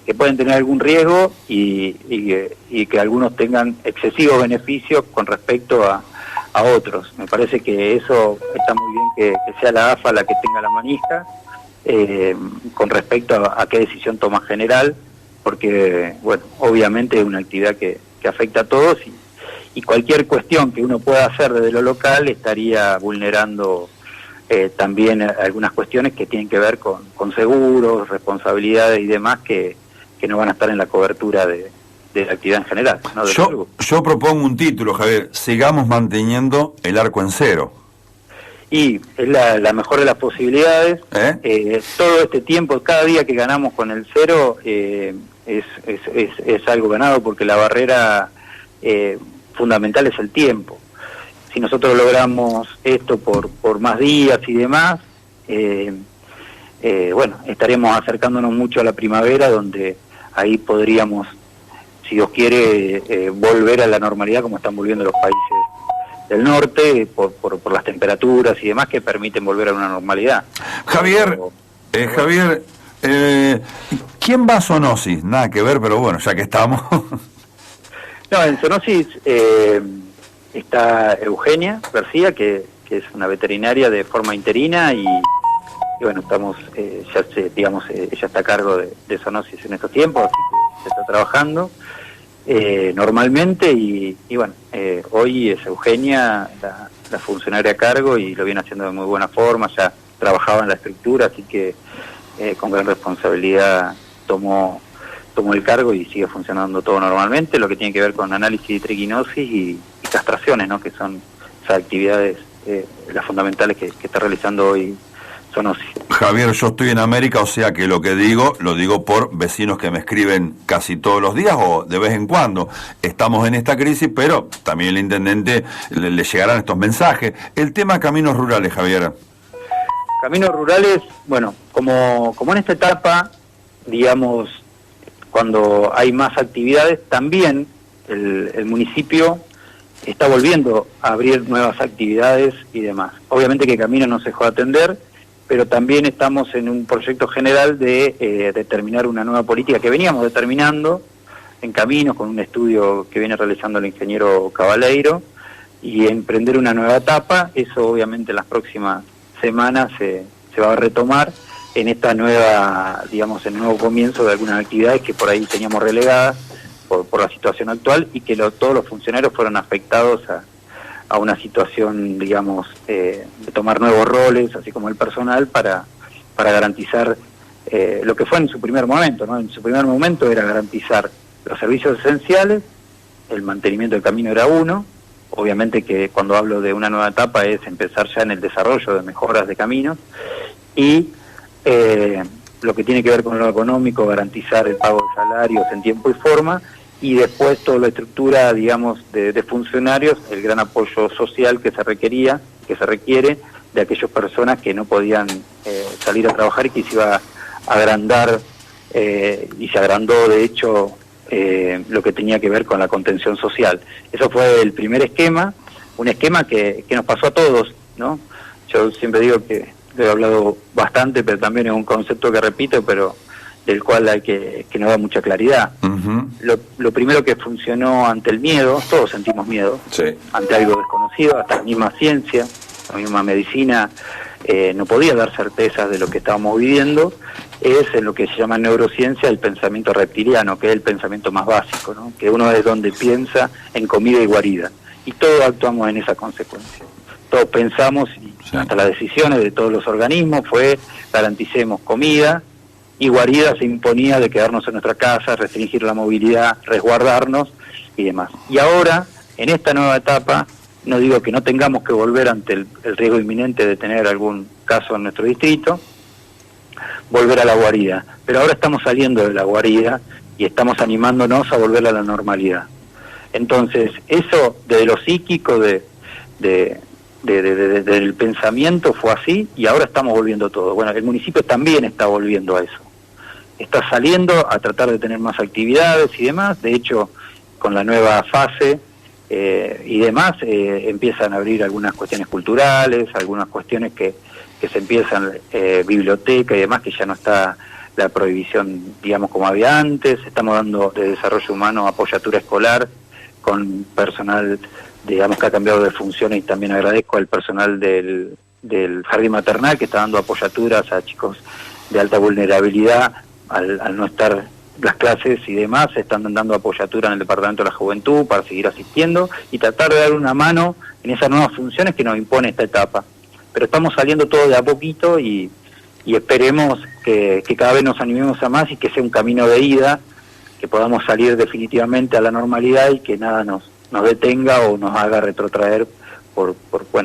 que pueden tener algún riesgo y que algunos tengan excesivos beneficios con respecto a otros. Me parece que eso está muy bien que sea la AFA la que tenga la manija con respecto a qué decisión toma general, porque, bueno, obviamente es una actividad que afecta a todos y cualquier cuestión que uno pueda hacer desde lo local estaría vulnerando también algunas cuestiones que tienen que ver con seguros, responsabilidades y demás que no van a estar en la cobertura de la actividad en general, ¿no? Yo propongo un título, Javier: sigamos manteniendo el arco en cero. Y es la mejor de las posibilidades. Todo este tiempo, cada día que ganamos con el cero es algo ganado, porque la barrera fundamental es el tiempo. Si nosotros logramos esto por más días y demás, bueno, estaremos acercándonos mucho a la primavera, donde ahí podríamos, si Dios quiere, volver a la normalidad como están volviendo los países del norte, por las temperaturas y demás que permiten volver a una normalidad. Javier, ¿quién va a Zoonosis? Nada que ver, pero bueno, ya que estamos. No, en Zoonosis está Eugenia García, que es una veterinaria de forma interina y bueno, estamos, ella está a cargo de Zoonosis en estos tiempos, así que se está trabajando normalmente y bueno, hoy es Eugenia la funcionaria a cargo y lo viene haciendo de muy buena forma, ya trabajaba en la estructura, así que con gran responsabilidad tomó el cargo y sigue funcionando todo normalmente, lo que tiene que ver con análisis de triquinosis y castraciones, ¿no? Que son esas actividades las fundamentales que está realizando hoy Sonosi. Javier, yo estoy en América, o sea que lo que digo, lo digo por vecinos que me escriben casi todos los días o de vez en cuando. Estamos en esta crisis, pero también el intendente le llegarán estos mensajes. El tema caminos rurales, Javier. Caminos rurales, bueno, como en esta etapa, digamos, cuando hay más actividades, también el municipio está volviendo a abrir nuevas actividades y demás. Obviamente que Caminos no se dejó de atender, pero también estamos en un proyecto general de determinar una nueva política que veníamos determinando en Caminos con un estudio que viene realizando el ingeniero Cabaleiro y emprender una nueva etapa. Eso obviamente en las próximas semanas se va a retomar en esta nueva, digamos, el nuevo comienzo de algunas actividades que por ahí teníamos relegadas por la situación actual y que todos los funcionarios fueron afectados a una situación, digamos, de tomar nuevos roles, así como el personal, para garantizar lo que fue en su primer momento, ¿no? En su primer momento era garantizar los servicios esenciales, el mantenimiento del camino era uno, obviamente que cuando hablo de una nueva etapa es empezar ya en el desarrollo de mejoras de caminos, y lo que tiene que ver con lo económico, garantizar el pago de salarios en tiempo y forma, y después toda la estructura, digamos, de funcionarios, el gran apoyo social que se requiere de aquellas personas que no podían salir a trabajar y que se iba a agrandar, y se agrandó de hecho lo que tenía que ver con la contención social. Eso fue el primer esquema, un esquema que nos pasó a todos, ¿no? Yo siempre digo que he hablado bastante, pero también es un concepto que repito, pero del cual hay que nos da mucha claridad. Uh-huh. Lo primero que funcionó ante el miedo, todos sentimos miedo, sí, ante algo desconocido, hasta la misma ciencia, la misma medicina no podía dar certezas de lo que estábamos viviendo, es en lo que se llama neurociencia el pensamiento reptiliano, que es el pensamiento más básico, ¿no? Que uno es donde piensa en comida y guarida, y todos actuamos en esa consecuencia. Todos pensamos, y sí, hasta las decisiones de todos los organismos fue garanticemos comida, y guarida se imponía de quedarnos en nuestra casa, restringir la movilidad, resguardarnos y demás. Y ahora, en esta nueva etapa, no digo que no tengamos que volver ante el riesgo inminente de tener algún caso en nuestro distrito, volver a la guarida. Pero ahora estamos saliendo de la guarida y estamos animándonos a volver a la normalidad. Entonces, eso desde lo psíquico, del pensamiento fue así, y ahora estamos volviendo todo. Bueno, el municipio también está volviendo a eso. Está saliendo a tratar de tener más actividades y demás. De hecho, con la nueva fase y demás, empiezan a abrir algunas cuestiones culturales, algunas cuestiones que se empiezan, biblioteca y demás, que ya no está la prohibición, digamos, como había antes. Estamos dando de desarrollo humano apoyatura escolar con personal, digamos, que ha cambiado de funciones, y también agradezco al personal del jardín maternal que está dando apoyaturas a chicos de alta vulnerabilidad al no estar las clases y demás. Están dando apoyatura en el Departamento de la Juventud para seguir asistiendo y tratar de dar una mano en esas nuevas funciones que nos impone esta etapa. Pero estamos saliendo todo de a poquito y esperemos que cada vez nos animemos a más y que sea un camino de ida, que podamos salir definitivamente a la normalidad y que nada nos detenga o nos haga retrotraer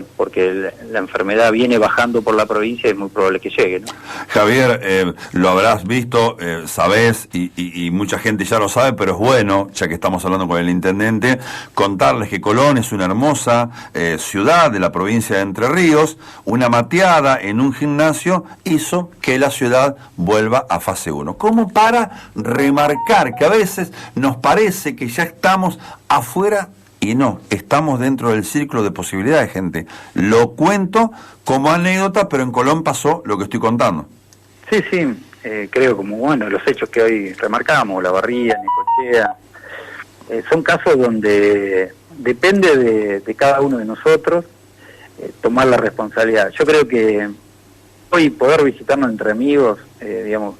porque la enfermedad viene bajando por la provincia y es muy probable que llegue, ¿no? Javier, lo habrás visto, sabés, y mucha gente ya lo sabe, pero es bueno, ya que estamos hablando con el intendente, contarles que Colón es una hermosa ciudad de la provincia de Entre Ríos. Una mateada en un gimnasio hizo que la ciudad vuelva a fase 1. Como para remarcar que a veces nos parece que ya estamos afuera, y no, estamos dentro del círculo de posibilidades, gente. Lo cuento como anécdota, pero en Colón pasó lo que estoy contando. Sí, creo como, bueno, los hechos que hoy remarcamos, La Barría, Necochea, son casos donde depende de cada uno de nosotros tomar la responsabilidad. Yo creo que hoy poder visitarnos entre amigos, digamos,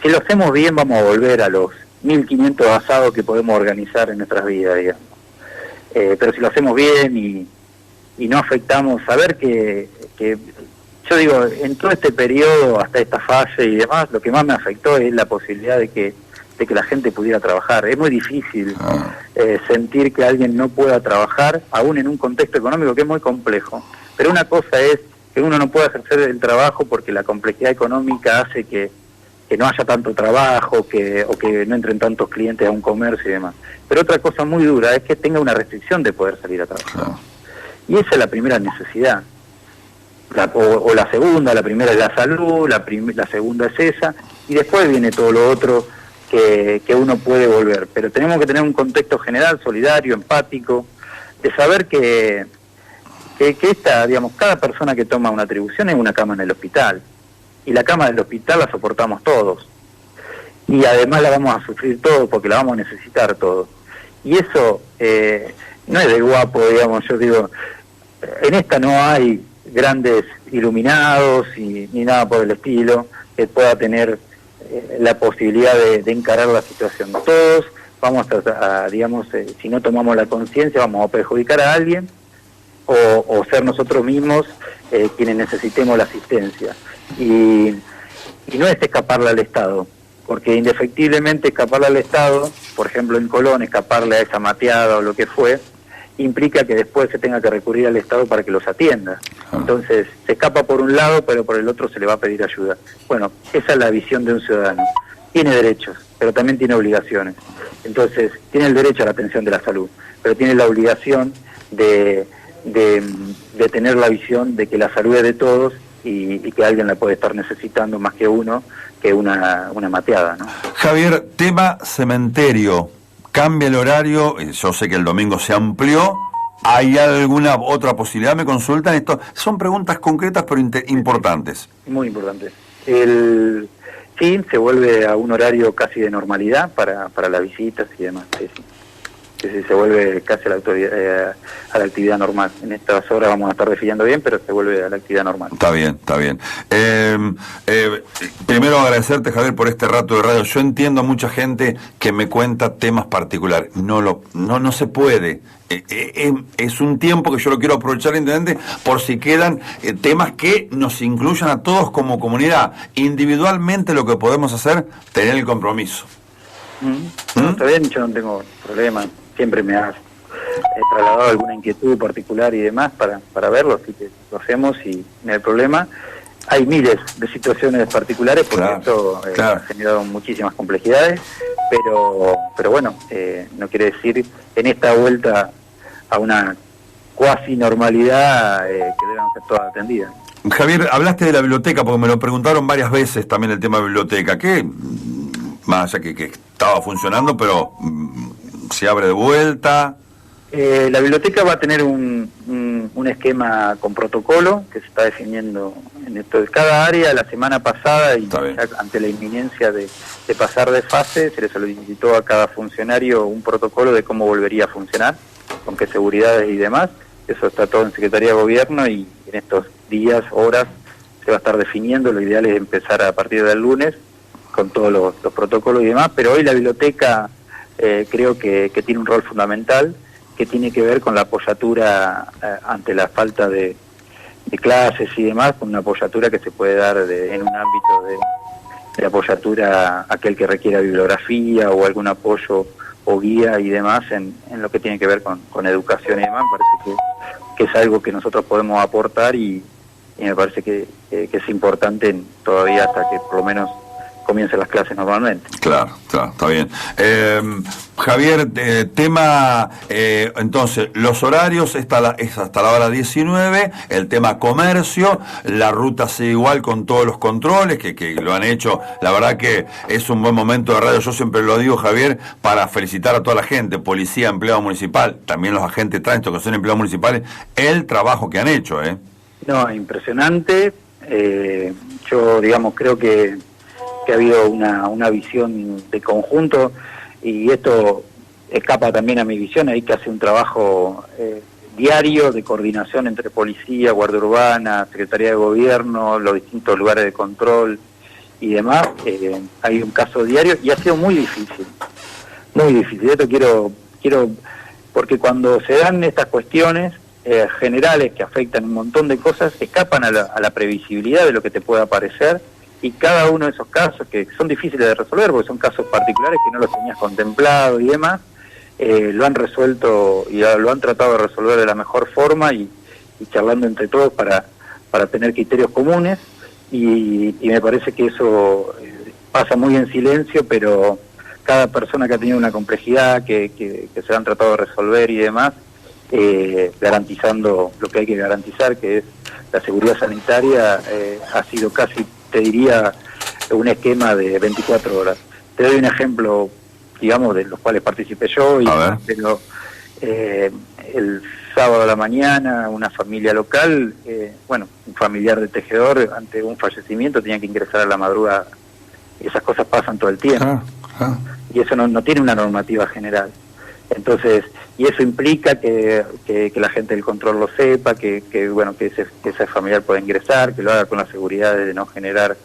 si lo hacemos bien vamos a volver a los 1500 asados que podemos organizar en nuestras vidas, digamos. Pero si lo hacemos bien y no afectamos, saber que yo digo, en todo este periodo, hasta esta fase y demás, lo que más me afectó es la posibilidad de de que la gente pudiera trabajar. Es muy difícil sentir que alguien no pueda trabajar, aún en un contexto económico que es muy complejo. Pero una cosa es que uno no pueda ejercer el trabajo porque la complejidad económica hace que no haya tanto trabajo, o que no entren tantos clientes a un comercio y demás. Pero otra cosa muy dura es que tenga una restricción de poder salir a trabajar. Y esa es la primera necesidad. O la segunda, la primera es la salud, la segunda es esa, y después viene todo lo otro que uno puede volver. Pero tenemos que tener un contexto general, solidario, empático, de saber que cada persona que toma una atribución es una cama en el hospital. Y la cama del hospital la soportamos todos. Y además la vamos a sufrir todos porque la vamos a necesitar todos. Y eso no es de guapo, digamos, yo digo, en esta no hay grandes iluminados ni nada por el estilo que pueda tener la posibilidad de encarar la situación. Todos vamos a digamos, si no tomamos la conciencia, vamos a perjudicar a alguien o ser nosotros mismos quienes necesitemos la asistencia. Y no es escaparle al Estado, porque indefectiblemente escaparle al Estado, por ejemplo en Colón, escaparle a esa mateada o lo que fue, implica que después se tenga que recurrir al Estado para que los atienda. Entonces, se escapa por un lado, pero por el otro se le va a pedir ayuda. Bueno, esa es la visión de un ciudadano. Tiene derechos, pero también tiene obligaciones. Entonces, tiene el derecho a la atención de la salud, pero tiene la obligación de tener la visión de que la salud es de todos y que alguien la puede estar necesitando más que uno, que una mateada, ¿no? Javier, tema cementerio. Cambia el horario, yo sé que el domingo se amplió. ¿Hay alguna otra posibilidad? ¿Me consultan esto? Son preguntas concretas pero importantes. Muy importantes. Sí, se vuelve a un horario casi de normalidad para las visitas y demás. Sí, se vuelve casi a la actividad normal. En estas horas vamos a estar definiendo bien, pero se vuelve a la actividad normal. Está bien, está bien. Primero agradecerte, Javier, por este rato de radio. Yo entiendo a mucha gente que me cuenta temas particulares. No se puede. Es un tiempo que yo lo quiero aprovechar, intendente, por si quedan temas que nos incluyan a todos como comunidad. Individualmente lo que podemos hacer, tener el compromiso. Está bien, yo no tengo problema. Siempre me has trasladado alguna inquietud particular y demás para verlo, así que lo hacemos y no hay problema. Hay miles de situaciones particulares porque esto ha generado muchísimas complejidades, pero bueno, no quiere decir en esta vuelta a una cuasi normalidad que deban ser todas atendidas. Javier, hablaste de la biblioteca porque me lo preguntaron varias veces también el tema de biblioteca, que más allá que estaba funcionando, pero se abre de vuelta. La biblioteca va a tener un esquema con protocolo que se está definiendo en esto de cada área. La semana pasada, y ante la inminencia de pasar de fase, se le solicitó a cada funcionario un protocolo de cómo volvería a funcionar, con qué seguridades y demás. Eso está todo en Secretaría de Gobierno y en estos días, horas, se va a estar definiendo. Lo ideal es empezar a partir del lunes con todos los protocolos y demás, pero hoy la biblioteca creo que tiene un rol fundamental que tiene que ver con la apoyatura ante la falta de clases y demás, con una apoyatura que se puede dar en un ámbito de apoyatura a aquel que requiera bibliografía o algún apoyo o guía y demás en lo que tiene que ver con educación y demás. Me parece que es algo que nosotros podemos aportar y me parece que es importante todavía hasta que por lo menos comiencen las clases normalmente. Claro, está bien. Javier, tema, entonces, los horarios es hasta la hora 19, el tema comercio, la ruta sigue igual con todos los controles que lo han hecho. La verdad que es un buen momento de radio, yo siempre lo digo, Javier, para felicitar a toda la gente, policía, empleado municipal, también los agentes de tránsito que son empleados municipales, el trabajo que han hecho, No, impresionante. Yo, digamos, creo que ha habido una visión de conjunto y esto escapa también a mi visión. Hay que hacer un trabajo diario de coordinación entre policía, guardia urbana, Secretaría de Gobierno, los distintos lugares de control y demás. Hay un caso diario y ha sido muy difícil. Esto quiero porque cuando se dan estas cuestiones generales que afectan un montón de cosas, escapan a la previsibilidad de lo que te pueda aparecer y cada uno de esos casos, que son difíciles de resolver porque son casos particulares que no los tenías contemplado y demás, lo han resuelto y lo han tratado de resolver de la mejor forma y charlando entre todos para tener criterios comunes, y me parece que eso pasa muy en silencio, pero cada persona que ha tenido una complejidad que se han tratado de resolver y demás, garantizando lo que hay que garantizar, que es la seguridad sanitaria, ha sido casi, te diría, un esquema de 24 horas. Te doy un ejemplo, digamos, de los cuales participé yo, pero el sábado a la mañana una familia local, un familiar de tejedor ante un fallecimiento tenía que ingresar a la madrugada. Esas cosas pasan todo el tiempo. Y eso no tiene una normativa general. Entonces, y eso implica que la gente del control lo sepa, que ese familiar pueda ingresar, que lo haga con la seguridad de no generar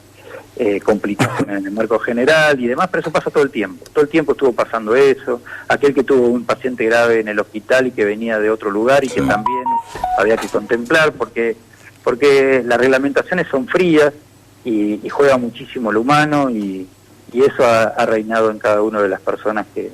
complicaciones en el marco general y demás, pero eso pasa todo el tiempo estuvo pasando eso. Aquel que tuvo un paciente grave en el hospital y que venía de otro lugar y que también había que contemplar, porque las reglamentaciones son frías y juega muchísimo lo humano, y eso ha reinado en cada una de las personas que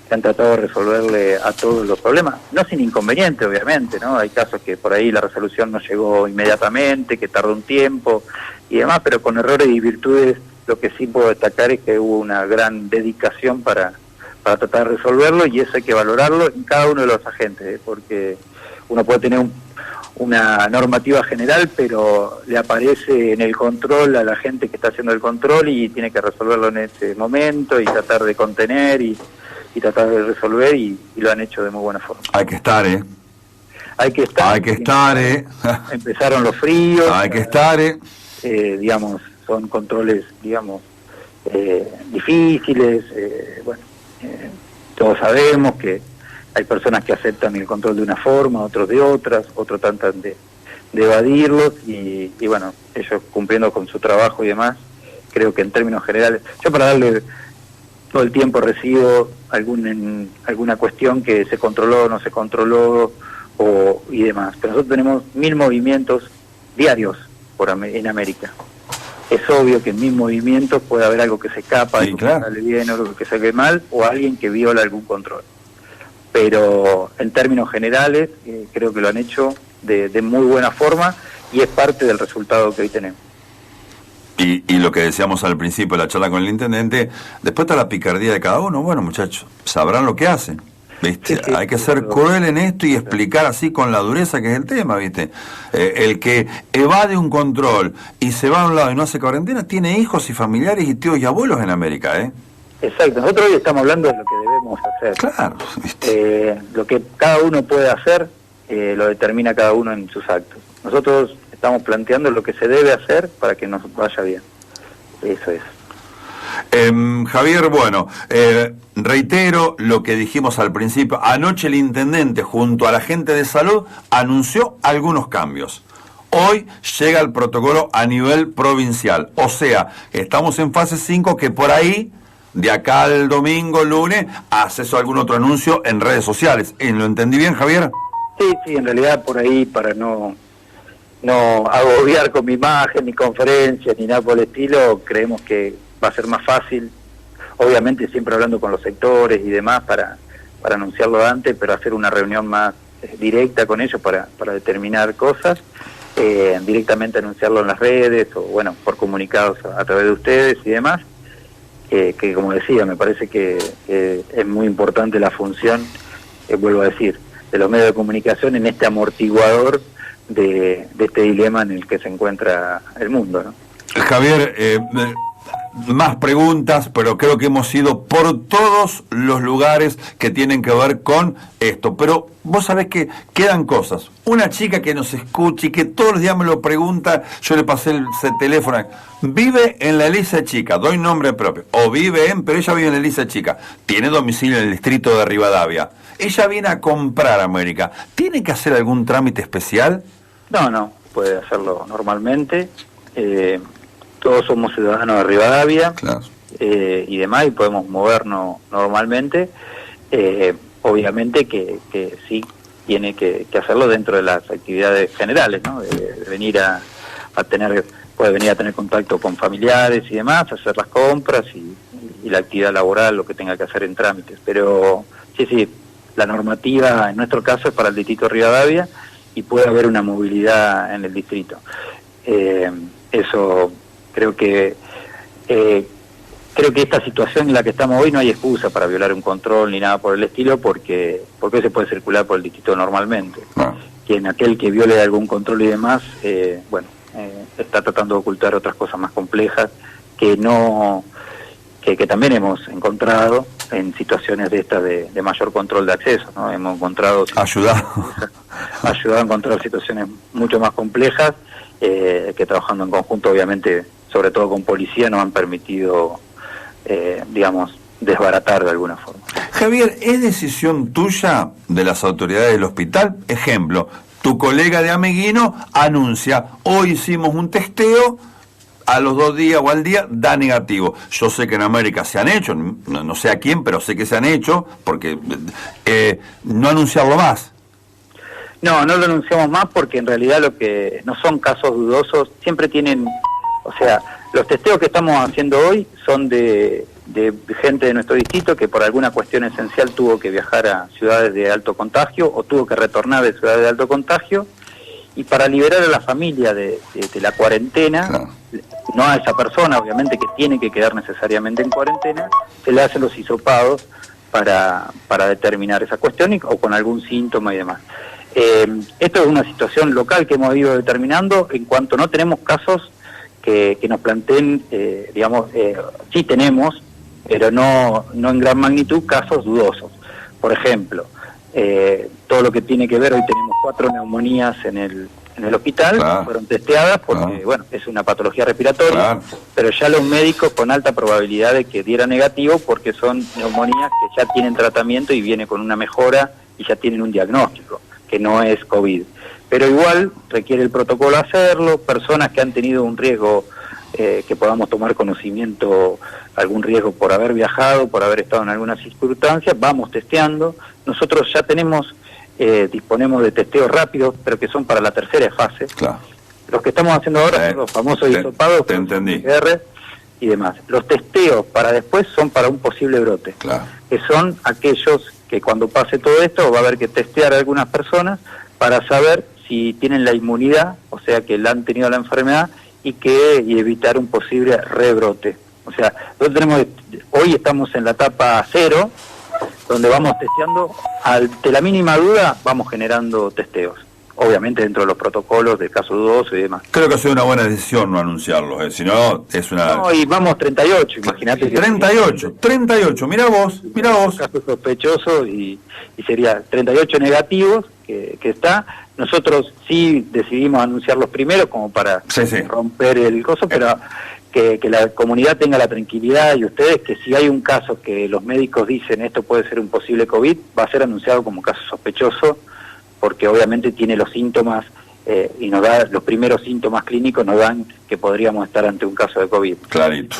han tratado de resolverle a todos los problemas, no sin inconveniente, obviamente, ¿no? Hay casos que por ahí la resolución no llegó inmediatamente, que tardó un tiempo y demás, pero con errores y virtudes lo que sí puedo destacar es que hubo una gran dedicación para tratar de resolverlo, y eso hay que valorarlo en cada uno de los agentes, porque uno puede tener una normativa general, pero le aparece en el control a la gente que está haciendo el control y tiene que resolverlo en ese momento y tratar de contener y tratar de resolver, y lo han hecho de muy buena forma. Hay que estar, Hay que estar, Empezaron los fríos. Hay que estar, digamos, son controles, digamos, difíciles, todos sabemos que hay personas que aceptan el control de una forma, otros de otras, otros tratan de evadirlos, y bueno, ellos cumpliendo con su trabajo y demás, creo que en términos generales, yo para darle todo el tiempo recibo alguna cuestión que se controló o no se controló y demás, pero nosotros tenemos 1000 movimientos diarios en América. Es obvio que en 1000 movimientos puede haber algo que se escapa, algo que sale bien, algo que sale mal, o alguien que viola algún control. Pero en términos generales creo que lo han hecho de muy buena forma, y es parte del resultado que hoy tenemos. Y lo que decíamos al principio de la charla con el intendente, después está la picardía de cada uno. Bueno, muchachos, sabrán lo que hacen, ¿viste? Sí, hay que ser cruel en esto y explicar así con la dureza que es el tema, ¿viste? El que evade un control y se va a un lado y no hace cuarentena, tiene hijos y familiares y tíos y abuelos en América, ¿eh? Exacto, nosotros hoy estamos hablando de lo que debemos hacer. Claro, ¿viste? Lo que cada uno puede hacer, lo determina cada uno en sus actos. Nosotros estamos planteando lo que se debe hacer para que nos vaya bien. Eso es. Javier, bueno, reitero lo que dijimos al principio. Anoche el intendente, junto a la gente de salud, anunció algunos cambios. Hoy llega el protocolo a nivel provincial. O sea, estamos en fase 5, que por ahí, de acá al domingo, lunes, haces algún otro anuncio en redes sociales. ¿Lo entendí bien, Javier? Sí, en realidad por ahí, para no agobiar con mi imagen, ni conferencias, ni nada por el estilo, creemos que va a ser más fácil, obviamente siempre hablando con los sectores y demás para anunciarlo antes, pero hacer una reunión más directa con ellos para determinar cosas, directamente anunciarlo en las redes, o bueno, por comunicados a través de ustedes y demás, que como decía, me parece que es muy importante la función, vuelvo a decir, de los medios de comunicación en este amortiguador de este dilema en el que se encuentra el mundo, ¿no? Javier, más preguntas, pero creo que hemos ido por todos los lugares que tienen que ver con esto, pero vos sabés que quedan cosas. Una chica que nos escucha y que todos los días me lo pregunta, yo le pasé el teléfono, vive en la Elisa Chica, doy nombre propio, o pero ella vive en la Elisa Chica, tiene domicilio en el distrito de Rivadavia. Ella viene a comprar América. ¿Tiene que hacer algún trámite especial? No, puede hacerlo normalmente. Todos somos ciudadanos de Rivadavia, claro, y demás, y podemos movernos normalmente. Obviamente que sí tiene que hacerlo dentro de las actividades generales, ¿no? De venir a tener puede venir a tener contacto con familiares y demás, hacer las compras y la actividad laboral, lo que tenga que hacer en trámites. Pero sí, la normativa en nuestro caso es para el distrito de Rivadavia y puede haber una movilidad en el distrito. Eso creo que esta situación en la que estamos hoy no hay excusa para violar un control ni nada por el estilo, porque se puede circular por el distrito normalmente. Aquel que viole algún control y demás, está tratando de ocultar otras cosas más complejas que también hemos encontrado en situaciones de estas de mayor control de acceso, ¿no? Hemos encontrado ayudado a encontrar situaciones mucho más complejas que trabajando en conjunto, obviamente, sobre todo con policía, nos han permitido, desbaratar de alguna forma. Javier, ¿es decisión tuya de las autoridades del hospital? Ejemplo, tu colega de Ameguino anuncia, hoy hicimos un testeo, a los 2 días o al día da negativo. Yo sé que en América se han hecho, no sé a quién, pero sé que se han hecho, porque no anunciarlo más. No lo anunciamos más porque en realidad lo que no son casos dudosos, siempre tienen, los testeos que estamos haciendo hoy son de gente de nuestro distrito que por alguna cuestión esencial tuvo que viajar a ciudades de alto contagio o tuvo que retornar de ciudades de alto contagio, y para liberar a la familia de la cuarentena, claro, no a esa persona, obviamente, que tiene que quedar necesariamente en cuarentena, se le hacen los hisopados para determinar esa cuestión o con algún síntoma y demás. Esto es una situación local que hemos ido determinando en cuanto no tenemos casos que nos planteen, sí tenemos, pero no en gran magnitud, casos dudosos. Por ejemplo, todo lo que tiene que ver, hoy tenemos 4 neumonías en el hospital, claro, fueron testeadas porque, claro, es una patología respiratoria, claro, pero ya los médicos con alta probabilidad de que diera negativo porque son neumonías que ya tienen tratamiento y viene con una mejora y ya tienen un diagnóstico, que no es COVID. Pero igual requiere el protocolo hacerlo, personas que han tenido un riesgo, que podamos tomar conocimiento, algún riesgo por haber viajado, por haber estado en alguna circunstancia, vamos testeando. Nosotros ya disponemos de testeos rápidos, pero que son para la tercera fase. Claro. Los que estamos haciendo ahora son los famosos hisopados, PCR y demás. Los testeos para después son para un posible brote, claro, que son aquellos que cuando pase todo esto va a haber que testear a algunas personas para saber si tienen la inmunidad, o sea que la han tenido la enfermedad, y evitar un posible rebrote. O sea, hoy estamos en la etapa 0, donde vamos testeando, ante la mínima duda vamos generando testeos, obviamente dentro de los protocolos de caso dudoso y demás. Creo que ha sido una buena decisión no anunciarlos, si no es una... No, y vamos 38, imagínate. 38, mirá vos. Caso sospechoso y sería 38 negativos que está. Nosotros sí decidimos anunciarlos primero como para romper el coso, pero que la comunidad tenga la tranquilidad y ustedes que si hay un caso que los médicos dicen esto puede ser un posible COVID, va a ser anunciado como caso sospechoso, porque obviamente tiene los síntomas y nos da los primeros síntomas clínicos, nos dan que podríamos estar ante un caso de COVID. Clarito.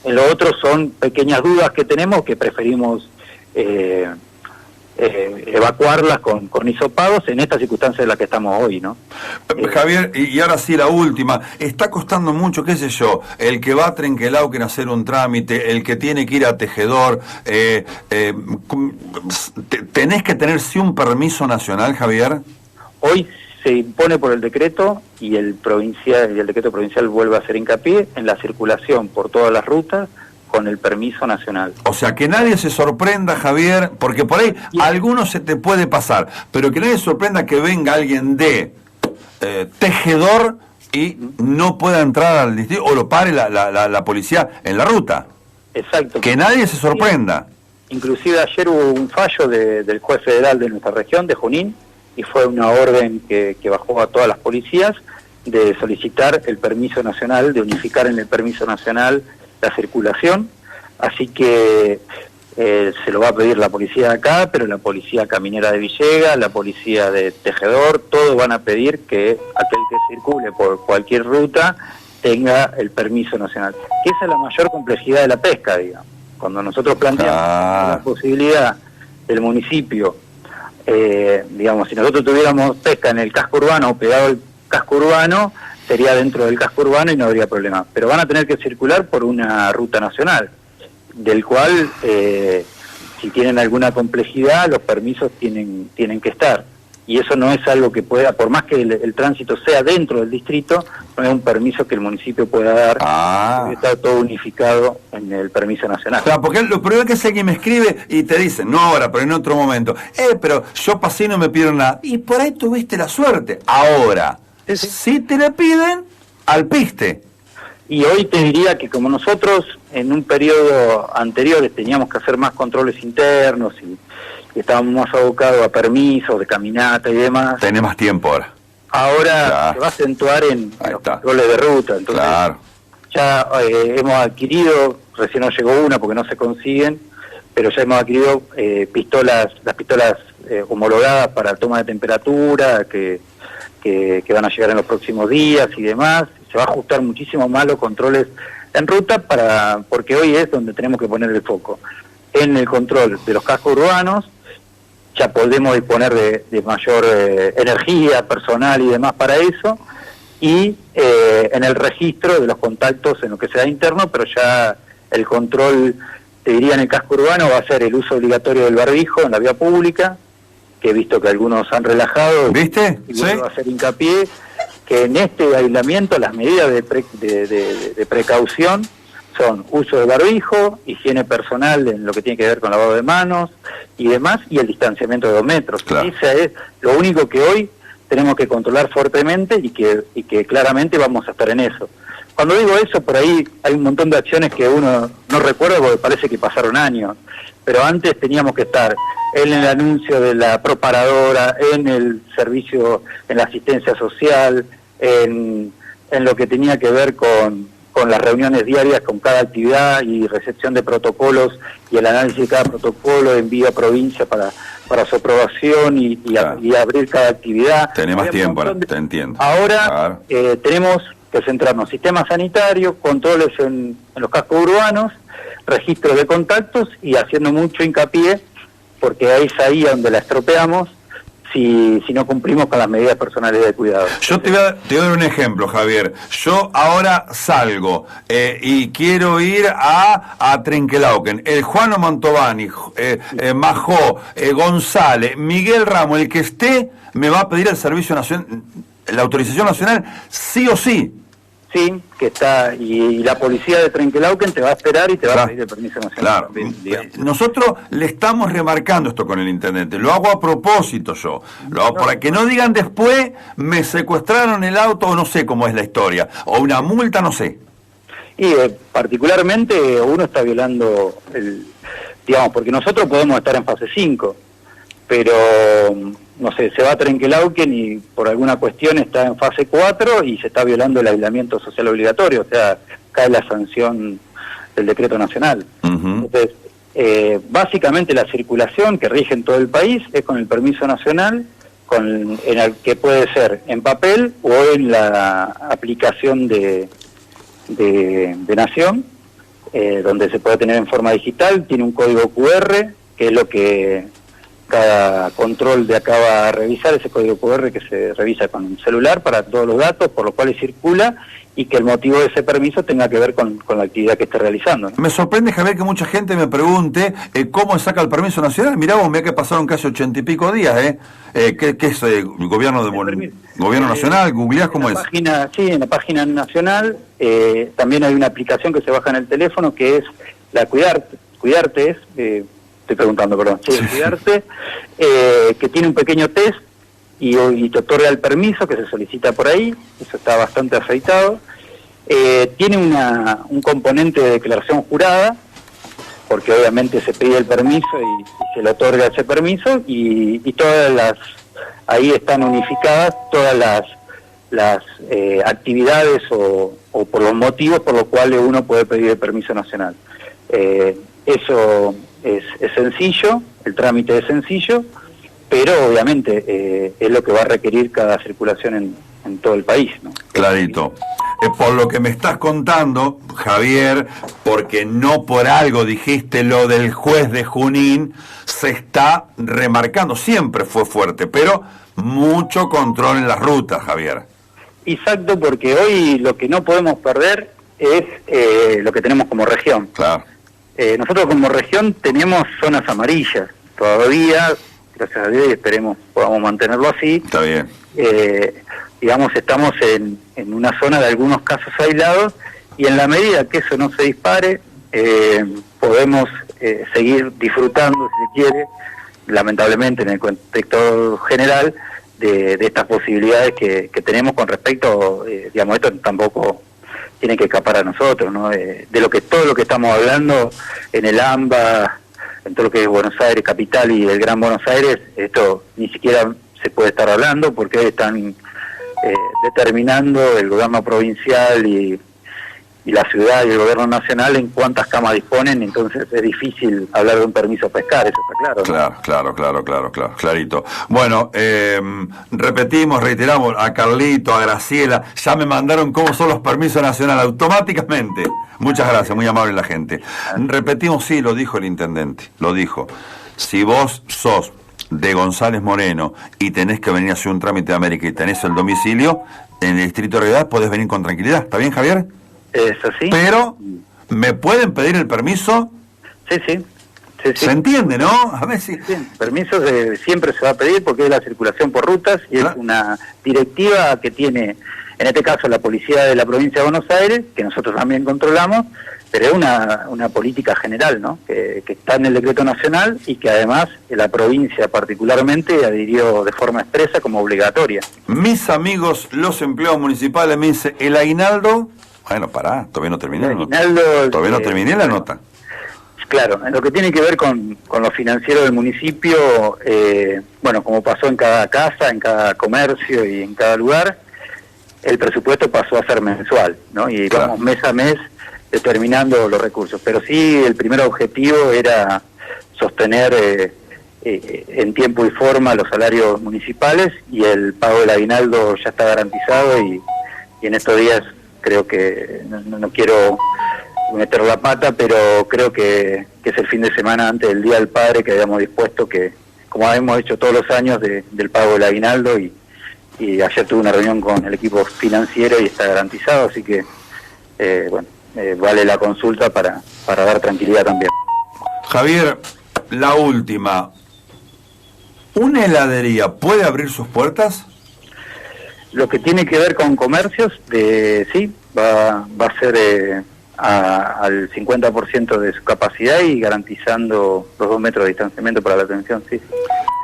En lo otro son pequeñas dudas que tenemos que preferimos evacuarlas con hisopados en esta circunstancia en la que estamos hoy, ¿no? Javier, y ahora sí la última, está costando mucho, qué sé yo, el que va a Trenquelauquen a hacer un trámite, el que tiene que ir a Tejedor, ¿tenés que tener sí un permiso nacional, Javier? Hoy se impone por el decreto y el decreto provincial vuelve a hacer hincapié en la circulación por todas las rutas con el permiso nacional. O sea, que nadie se sorprenda, Javier, porque por ahí algunos se te puede pasar, pero que nadie se sorprenda que venga alguien de Tejedor y no pueda entrar al distrito o lo pare la policía en la ruta. Exacto. Que nadie se sorprenda. Inclusive ayer hubo un fallo del juez federal de nuestra región, de Junín, y fue una orden que bajó a todas las policías de solicitar el permiso nacional, de unificar en el permiso nacional la circulación, así que se lo va a pedir la policía de acá, pero la policía caminera de Villegas, la policía de Tejedor, todos van a pedir que aquel que circule por cualquier ruta tenga el permiso nacional, que esa es la mayor complejidad de la pesca, digamos. Cuando nosotros planteamos la posibilidad del municipio, si nosotros tuviéramos pesca en el casco urbano o pegado al casco urbano, sería dentro del casco urbano y no habría problema. Pero van a tener que circular por una ruta nacional, del cual, si tienen alguna complejidad, los permisos tienen que estar. Y eso no es algo que pueda, por más que el tránsito sea dentro del distrito, no es un permiso que el municipio pueda dar, porque está todo unificado en el permiso nacional. Claro, porque lo primero que es alguien me escribe y te dice, no ahora, pero en otro momento, pero yo pasé y no me pidieron nada. Y por ahí tuviste la suerte. Ahora, si te le piden, al piste. Y hoy te diría que como nosotros en un periodo anterior teníamos que hacer más controles internos y estábamos más abocados a permisos de caminata y demás. Tenés más tiempo ahora. Ahora se va a acentuar en los controles de ruta. Entonces, ya hemos adquirido, recién nos llegó una porque no se consiguen, pero ya hemos adquirido las pistolas homologadas para toma de temperatura, que van a llegar en los próximos días y demás. Se va a ajustar muchísimo más los controles en ruta porque hoy es donde tenemos que poner el foco. En el control de los cascos urbanos, ya podemos disponer de mayor energía personal y demás para eso, y en el registro de los contactos en lo que sea interno, pero ya el control, te diría, en el casco urbano va a ser el uso obligatorio del barbijo en la vía pública, que he visto que algunos han relajado. ¿Viste? Y vuelvo a hacer hincapié que en este aislamiento las medidas de precaución son uso de barbijo, higiene personal en lo que tiene que ver con lavado de manos y demás, y el distanciamiento de 2 metros. Claro. Ese es lo único que hoy tenemos que controlar fuertemente y que claramente vamos a estar en eso. Cuando digo eso, por ahí hay un montón de acciones que uno no recuerda porque parece que pasaron años, pero antes teníamos que estar en el anuncio de la proparadora, en el servicio, en la asistencia social, en lo que tenía que ver con las reuniones diarias con cada actividad y recepción de protocolos y el análisis de cada protocolo, envío a provincia para su aprobación y abrir cada actividad. Tenemos tiempo, te entiendo. Ahora tenemos que centrarnos en sistema sanitario, controles en los cascos urbanos, registro de contactos y haciendo mucho hincapié, porque es ahí donde la estropeamos, si no cumplimos con las medidas personales de cuidado. Yo te voy a dar un ejemplo, Javier. Yo ahora salgo y quiero ir a Trenquelauquen. El Juano Mantovani, Majó, González, Miguel Ramos, el que esté, me va a pedir el servicio nacional, la autorización nacional, sí o sí. Sí, que está, y la policía de Trenquelauquen te va a esperar y te va a pedir el permiso nacional. Claro. Nosotros le estamos remarcando esto con el intendente, lo hago a propósito yo, lo hago para que no digan después, me secuestraron el auto o no sé cómo es la historia, o una multa, no sé. Y particularmente uno está violando, porque nosotros podemos estar en fase 5, pero no sé, se va a Trenquelauquen y por alguna cuestión está en fase 4 y se está violando el aislamiento social obligatorio, o sea, cae la sanción del decreto nacional. Entonces, básicamente la circulación que rige en todo el país es con el permiso nacional, en el que puede ser en papel o en la aplicación de Nación, donde se puede tener en forma digital, tiene un código QR, que es lo que cada control de acá va a revisar, ese código QR que se revisa con un celular para todos los datos por los cuales circula y que el motivo de ese permiso tenga que ver con la actividad que esté realizando, ¿no? Me sorprende, Javier, que mucha gente me pregunte cómo saca el permiso nacional. Mirá vos, mirá que pasaron casi 80 y pico días, ¿qué es el gobierno gobierno nacional? ¿Googleás cómo es? Sí, en la página nacional también hay una aplicación que se baja en el teléfono que es la Cuidarte es... estoy preguntando, perdón. Sí, Cuidarte, que tiene un pequeño test y te otorga el permiso que se solicita por ahí, eso está bastante afeitado. Tiene un componente de declaración jurada, porque obviamente se pide el permiso y se le otorga ese permiso, y ahí están unificadas todas las actividades o por los motivos por los cuales uno puede pedir el permiso nacional. Eso es sencillo, el trámite es sencillo, pero obviamente es lo que va a requerir cada circulación en todo el país, ¿no? Clarito. Por lo que me estás contando, Javier, porque no por algo dijiste lo del juez de Junín, se está remarcando, siempre fue fuerte, pero mucho control en las rutas, Javier. Exacto, porque hoy lo que no podemos perder es lo que tenemos como región. Claro. Nosotros como región tenemos zonas amarillas todavía, gracias a Dios, y esperemos podamos mantenerlo así. Está bien. Digamos, estamos en una zona de algunos casos aislados, y en la medida que eso no se dispare, podemos seguir disfrutando, si se quiere, lamentablemente en el contexto general, de estas posibilidades que tenemos con respecto, digamos, esto tampoco tiene que escapar a nosotros, ¿no? De todo lo que estamos hablando en el AMBA, en todo lo que es Buenos Aires, capital y el Gran Buenos Aires, esto ni siquiera se puede estar hablando, porque hoy están determinando el gobierno provincial y la ciudad y el gobierno nacional en cuántas camas disponen, entonces es difícil hablar de un permiso a pescar, eso está claro, ¿no? Claro, clarito. Bueno, reiteramos a Carlito, a Graciela, ya me mandaron cómo son los permisos nacionales automáticamente. Muchas gracias, muy amable la gente. Repetimos, sí, lo dijo el intendente, lo dijo. Si vos sos de González Moreno y tenés que venir a hacer un trámite de América y tenés el domicilio, en el distrito de Rivadavia podés venir con tranquilidad. ¿Está bien, Javier? Es así. Pero, ¿me pueden pedir el permiso? Sí. ¿Se entiende, no? A ver si... Sí, permiso siempre se va a pedir porque es la circulación por rutas y es una directiva que tiene, en este caso, la policía de la provincia de Buenos Aires, que nosotros también controlamos, pero es una política general, ¿no? Que está en el decreto nacional y que además la provincia particularmente adhirió de forma expresa como obligatoria. Mis amigos, los empleados municipales, me dicen, el aguinaldo... Bueno, pará, todavía no terminé la nota. Todavía no terminé la nota. Claro, en lo que tiene que ver con lo financiero del municipio, bueno, como pasó en cada casa, en cada comercio y en cada lugar, el presupuesto pasó a ser mensual, ¿no? Y vamos mes a mes determinando los recursos. Pero sí, el primer objetivo era sostener en tiempo y forma los salarios municipales, y el pago del aguinaldo ya está garantizado, y en estos días creo que, no quiero meter la pata, pero creo que es el fin de semana antes del Día del Padre que habíamos dispuesto, que como hemos hecho todos los años, del pago del aguinaldo, y ayer tuve una reunión con el equipo financiero y está garantizado, así que vale la consulta para dar tranquilidad también. Javier, la última, ¿una heladería puede abrir sus puertas? Lo que tiene que ver con comercios, sí, va a ser al 50% de su capacidad y garantizando los 2 metros de distanciamiento para la atención, sí.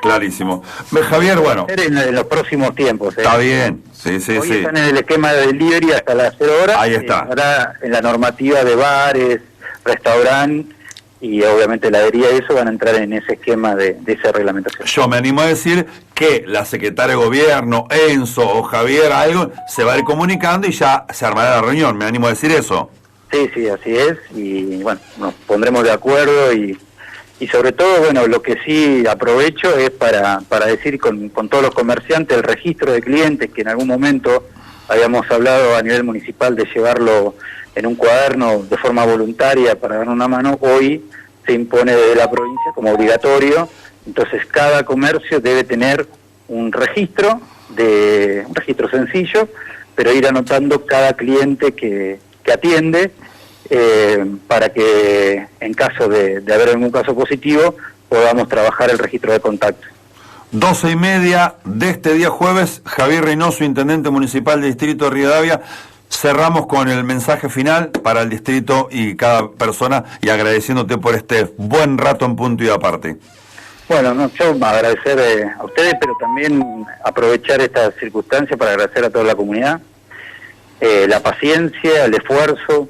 Clarísimo. Javier, bueno. En los próximos tiempos. Está bien, sí. Hoy están en el esquema de delivery hasta las 0 horas. Ahí está. Ahora en la normativa de bares, restaurantes y obviamente heladería, eso van a entrar en ese esquema de esa reglamentación. Yo me animo a decir que la secretaria de gobierno, Enzo o Javier, algo, se va a ir comunicando y ya se armará la reunión. Me animo a decir eso. Sí, así es, y bueno, nos pondremos de acuerdo, y sobre todo, bueno, lo que sí aprovecho es para decir con todos los comerciantes, el registro de clientes, que en algún momento habíamos hablado a nivel municipal de llevarlo en un cuaderno de forma voluntaria para dar una mano, hoy se impone desde la provincia como obligatorio. Entonces cada comercio debe tener un registro sencillo, pero ir anotando cada cliente que atiende, para que en caso de haber algún caso positivo podamos trabajar el registro de contactos. 12:30 de este día jueves, Javier Reynoso, intendente municipal del distrito de Rivadavia. Cerramos con el mensaje final para el distrito y cada persona, y agradeciéndote por este buen rato en Punto y Aparte. Bueno, yo agradecer a ustedes, pero también aprovechar esta circunstancia para agradecer a toda la comunidad la paciencia, el esfuerzo,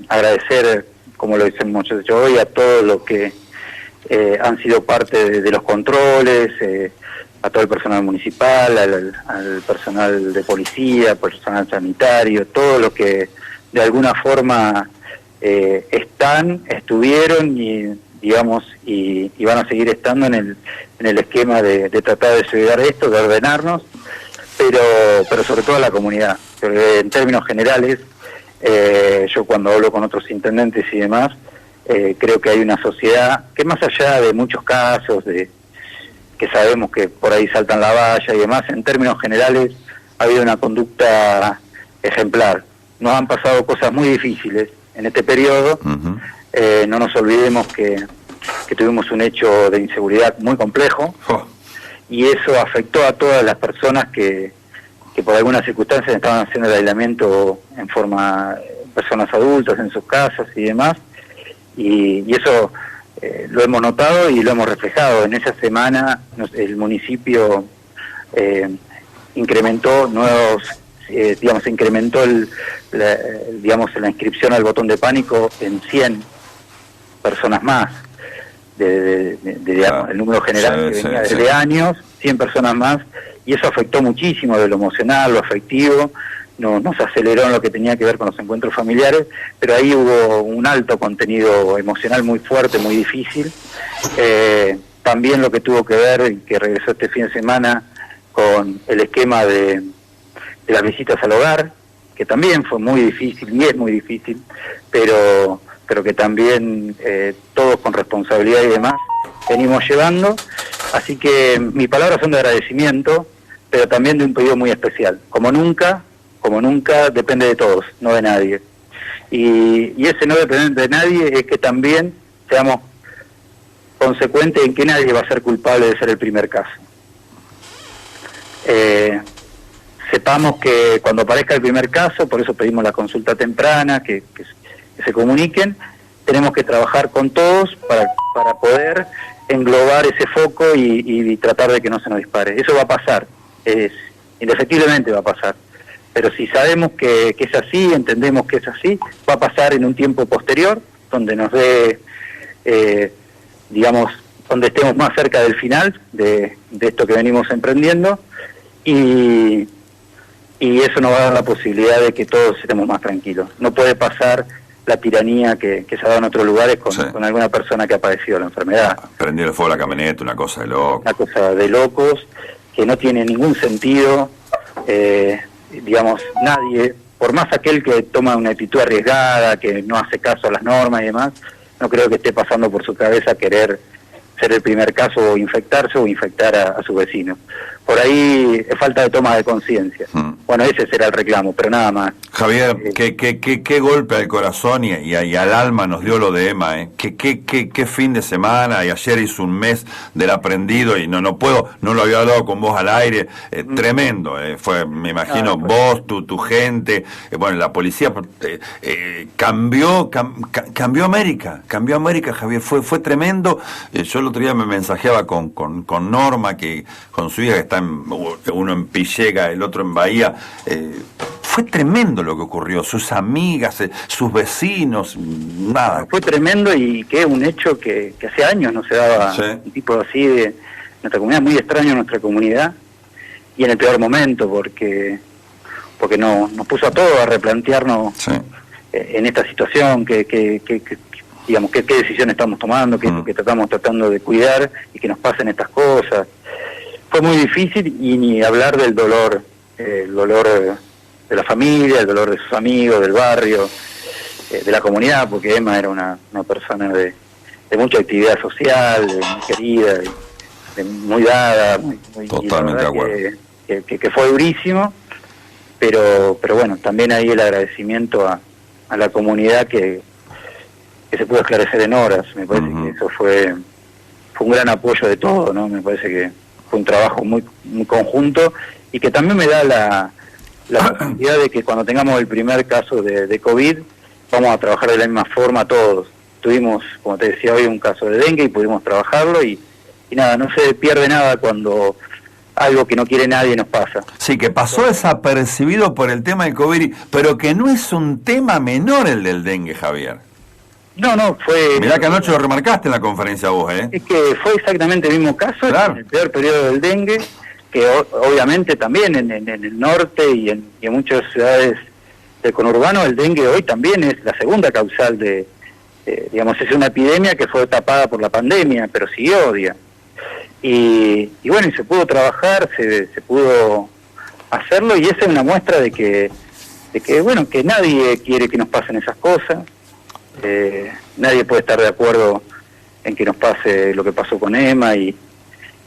agradecer, como lo hemos hecho hoy, a todos los que han sido parte de los controles, a todo el personal municipal, al personal de policía, personal sanitario, todo lo que de alguna forma estuvieron y van a seguir estando en el esquema de tratar de ayudar esto, de ordenarnos, pero sobre todo a la comunidad. En términos generales, yo cuando hablo con otros intendentes y demás, creo que hay una sociedad que, más allá de muchos casos que sabemos que por ahí saltan la valla y demás, en términos generales ha habido una conducta ejemplar. Nos han pasado cosas muy difíciles en este periodo. No nos olvidemos que tuvimos un hecho de inseguridad muy complejo, y eso afectó a todas las personas que por algunas circunstancias estaban haciendo el aislamiento en forma, personas adultas en sus casas y demás, y eso lo hemos notado y lo hemos reflejado. En esa semana el municipio incrementó la inscripción al botón de pánico en 100 personas más, digamos, el número general que venía desde años, 100 personas más, y eso afectó muchísimo de lo emocional, lo afectivo, nos aceleró en lo que tenía que ver con los encuentros familiares, pero ahí hubo un alto contenido emocional muy fuerte, muy difícil. También lo que tuvo que ver, que regresó este fin de semana, con el esquema de las visitas al hogar, que también fue muy difícil y es muy difícil, pero que también todos con responsabilidad y demás venimos llevando. Así que mis palabras son de agradecimiento, pero también de un pedido muy especial. Como nunca depende de todos, no de nadie. Y ese no depende de nadie es que también seamos consecuentes en que nadie va a ser culpable de ser el primer caso. Sepamos que cuando aparezca el primer caso, por eso pedimos la consulta temprana, que se comuniquen, tenemos que trabajar con todos para poder englobar ese foco y tratar de que no se nos dispare. Eso va a pasar, indefectiblemente va a pasar. Pero si sabemos que es así, entendemos que es así, va a pasar en un tiempo posterior, donde nos dé, donde estemos más cerca del final de esto que venimos emprendiendo, y eso nos va a dar la posibilidad de que todos estemos más tranquilos. No puede pasar la tiranía que se ha dado en otros lugares con alguna persona que ha padecido la enfermedad. Prendió el fuego a la camioneta, una cosa de locos. Una cosa de locos, que no tiene ningún sentido. Nadie, por más aquel que toma una actitud arriesgada, que no hace caso a las normas y demás, no creo que esté pasando por su cabeza querer ser el primer caso o infectarse o infectar a su vecino. Por ahí es falta de toma de conciencia. Bueno, ese será el reclamo, pero nada más. Javier, qué golpe al corazón y al alma nos dio lo de Emma, ¿eh? Qué fin de semana, y ayer hizo un mes del aprendido y no lo había hablado con vos al aire, tremendo, fue, me imagino, vos, tu gente, bueno, la policía, cambió América, Javier, fue tremendo. Yo el otro día me mensajeaba con Norma, que con su hija, que está uno en Pillega, el otro en Bahía. Fue tremendo lo que ocurrió, sus amigas, sus vecinos, nada. Fue tremendo, y que es un hecho que hace años no se daba, un tipo así de nuestra comunidad, muy extraño en nuestra comunidad, y en el peor momento, porque nos puso a todos a replantearnos en esta situación, qué decisiones estamos tomando, qué es lo que tratando de cuidar, y que nos pasen estas cosas. Fue muy difícil, y ni hablar del dolor, el dolor de la familia, el dolor de sus amigos, del barrio, de la comunidad, porque Emma era una persona de mucha actividad social, muy querida, muy dada, muy totalmente de acuerdo. Que fue durísimo, pero bueno, también ahí el agradecimiento a la comunidad que se pudo esclarecer en horas. Me parece que eso fue un gran apoyo de todos, ¿no? Me parece que fue un trabajo muy conjunto, y que también me da la posibilidad de que cuando tengamos el primer caso de COVID, vamos a trabajar de la misma forma todos. Tuvimos, como te decía hoy, un caso de dengue y pudimos trabajarlo, y nada, no se pierde nada cuando algo que no quiere nadie nos pasa. Sí, que pasó desapercibido por el tema del COVID, pero que no es un tema menor el del dengue, Javier. No, fue... Mirá que anoche lo remarcaste en la conferencia vos, ¿eh? Es que fue exactamente el mismo caso, claro. En el peor periodo del dengue, que obviamente también en el norte y en muchas ciudades del conurbano, el dengue hoy también es la segunda causal es una epidemia que fue tapada por la pandemia, pero siguió, y bueno, y se pudo trabajar, se pudo hacerlo, y esa es una muestra de que nadie quiere que nos pasen esas cosas. Nadie puede estar de acuerdo en que nos pase lo que pasó con Emma y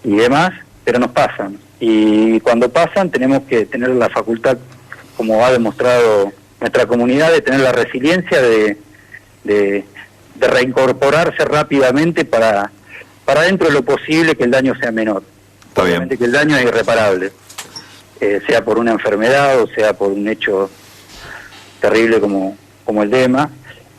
demás, pero nos pasan. y cuando pasan tenemos que tener la facultad, como ha demostrado nuestra comunidad, de tener la resiliencia de reincorporarse rápidamente para dentro de lo posible que el daño sea menor. Está bien. Obviamente que el daño es irreparable, sea por una enfermedad o sea por un hecho terrible como el DEMA,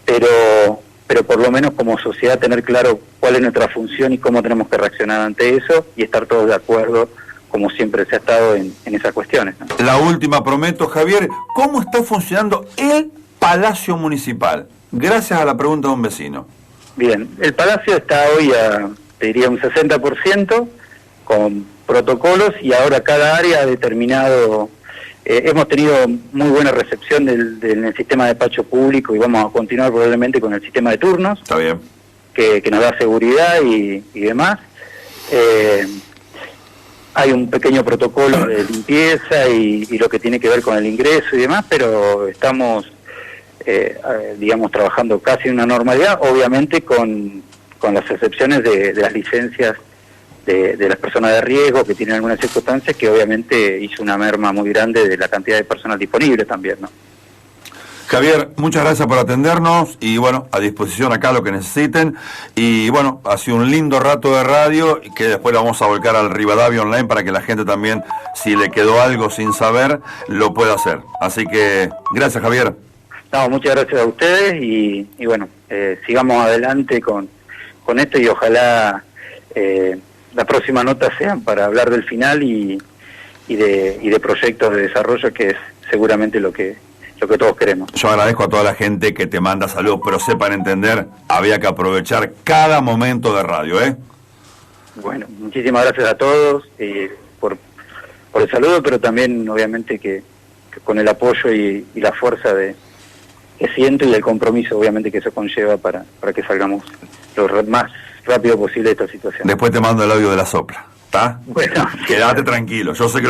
pero por lo menos como sociedad tener claro cuál es nuestra función y cómo tenemos que reaccionar ante eso y estar todos de acuerdo, como siempre se ha estado en esas cuestiones, ¿no? La última, prometo, Javier, ¿cómo está funcionando el Palacio Municipal? Gracias a la pregunta de un vecino. Bien, el Palacio está hoy te diría un 60%, con protocolos, y ahora cada área ha determinado, hemos tenido muy buena recepción en el sistema de despacho público, y vamos a continuar probablemente con el sistema de turnos. Está bien. Que nos da seguridad y demás. Hay un pequeño protocolo de limpieza y lo que tiene que ver con el ingreso y demás, pero estamos, digamos, trabajando casi en una normalidad, obviamente con las excepciones de las licencias de las personas de riesgo que tienen algunas circunstancias, que obviamente hizo una merma muy grande de la cantidad de personas disponibles también, ¿no? Javier, muchas gracias por atendernos y bueno, a disposición acá lo que necesiten. Y bueno, ha sido un lindo rato de radio que después lo vamos a volcar al Rivadavia Online para que la gente también, si le quedó algo sin saber, lo pueda hacer. Así que gracias, Javier. No, muchas gracias a ustedes y bueno, sigamos adelante con esto y ojalá la próxima nota sean para hablar del final y de proyectos de desarrollo, que es seguramente lo que todos queremos. Yo agradezco a toda la gente que te manda saludos, pero sepan entender, había que aprovechar cada momento de radio, ¿eh? Bueno, muchísimas gracias a todos por el saludo, pero también obviamente que con el apoyo y la fuerza que siento y el compromiso obviamente que eso conlleva para que salgamos lo más rápido posible de esta situación. Después te mando el audio de la sopla, ¿está? Bueno, quédate tranquilo, yo sé que lo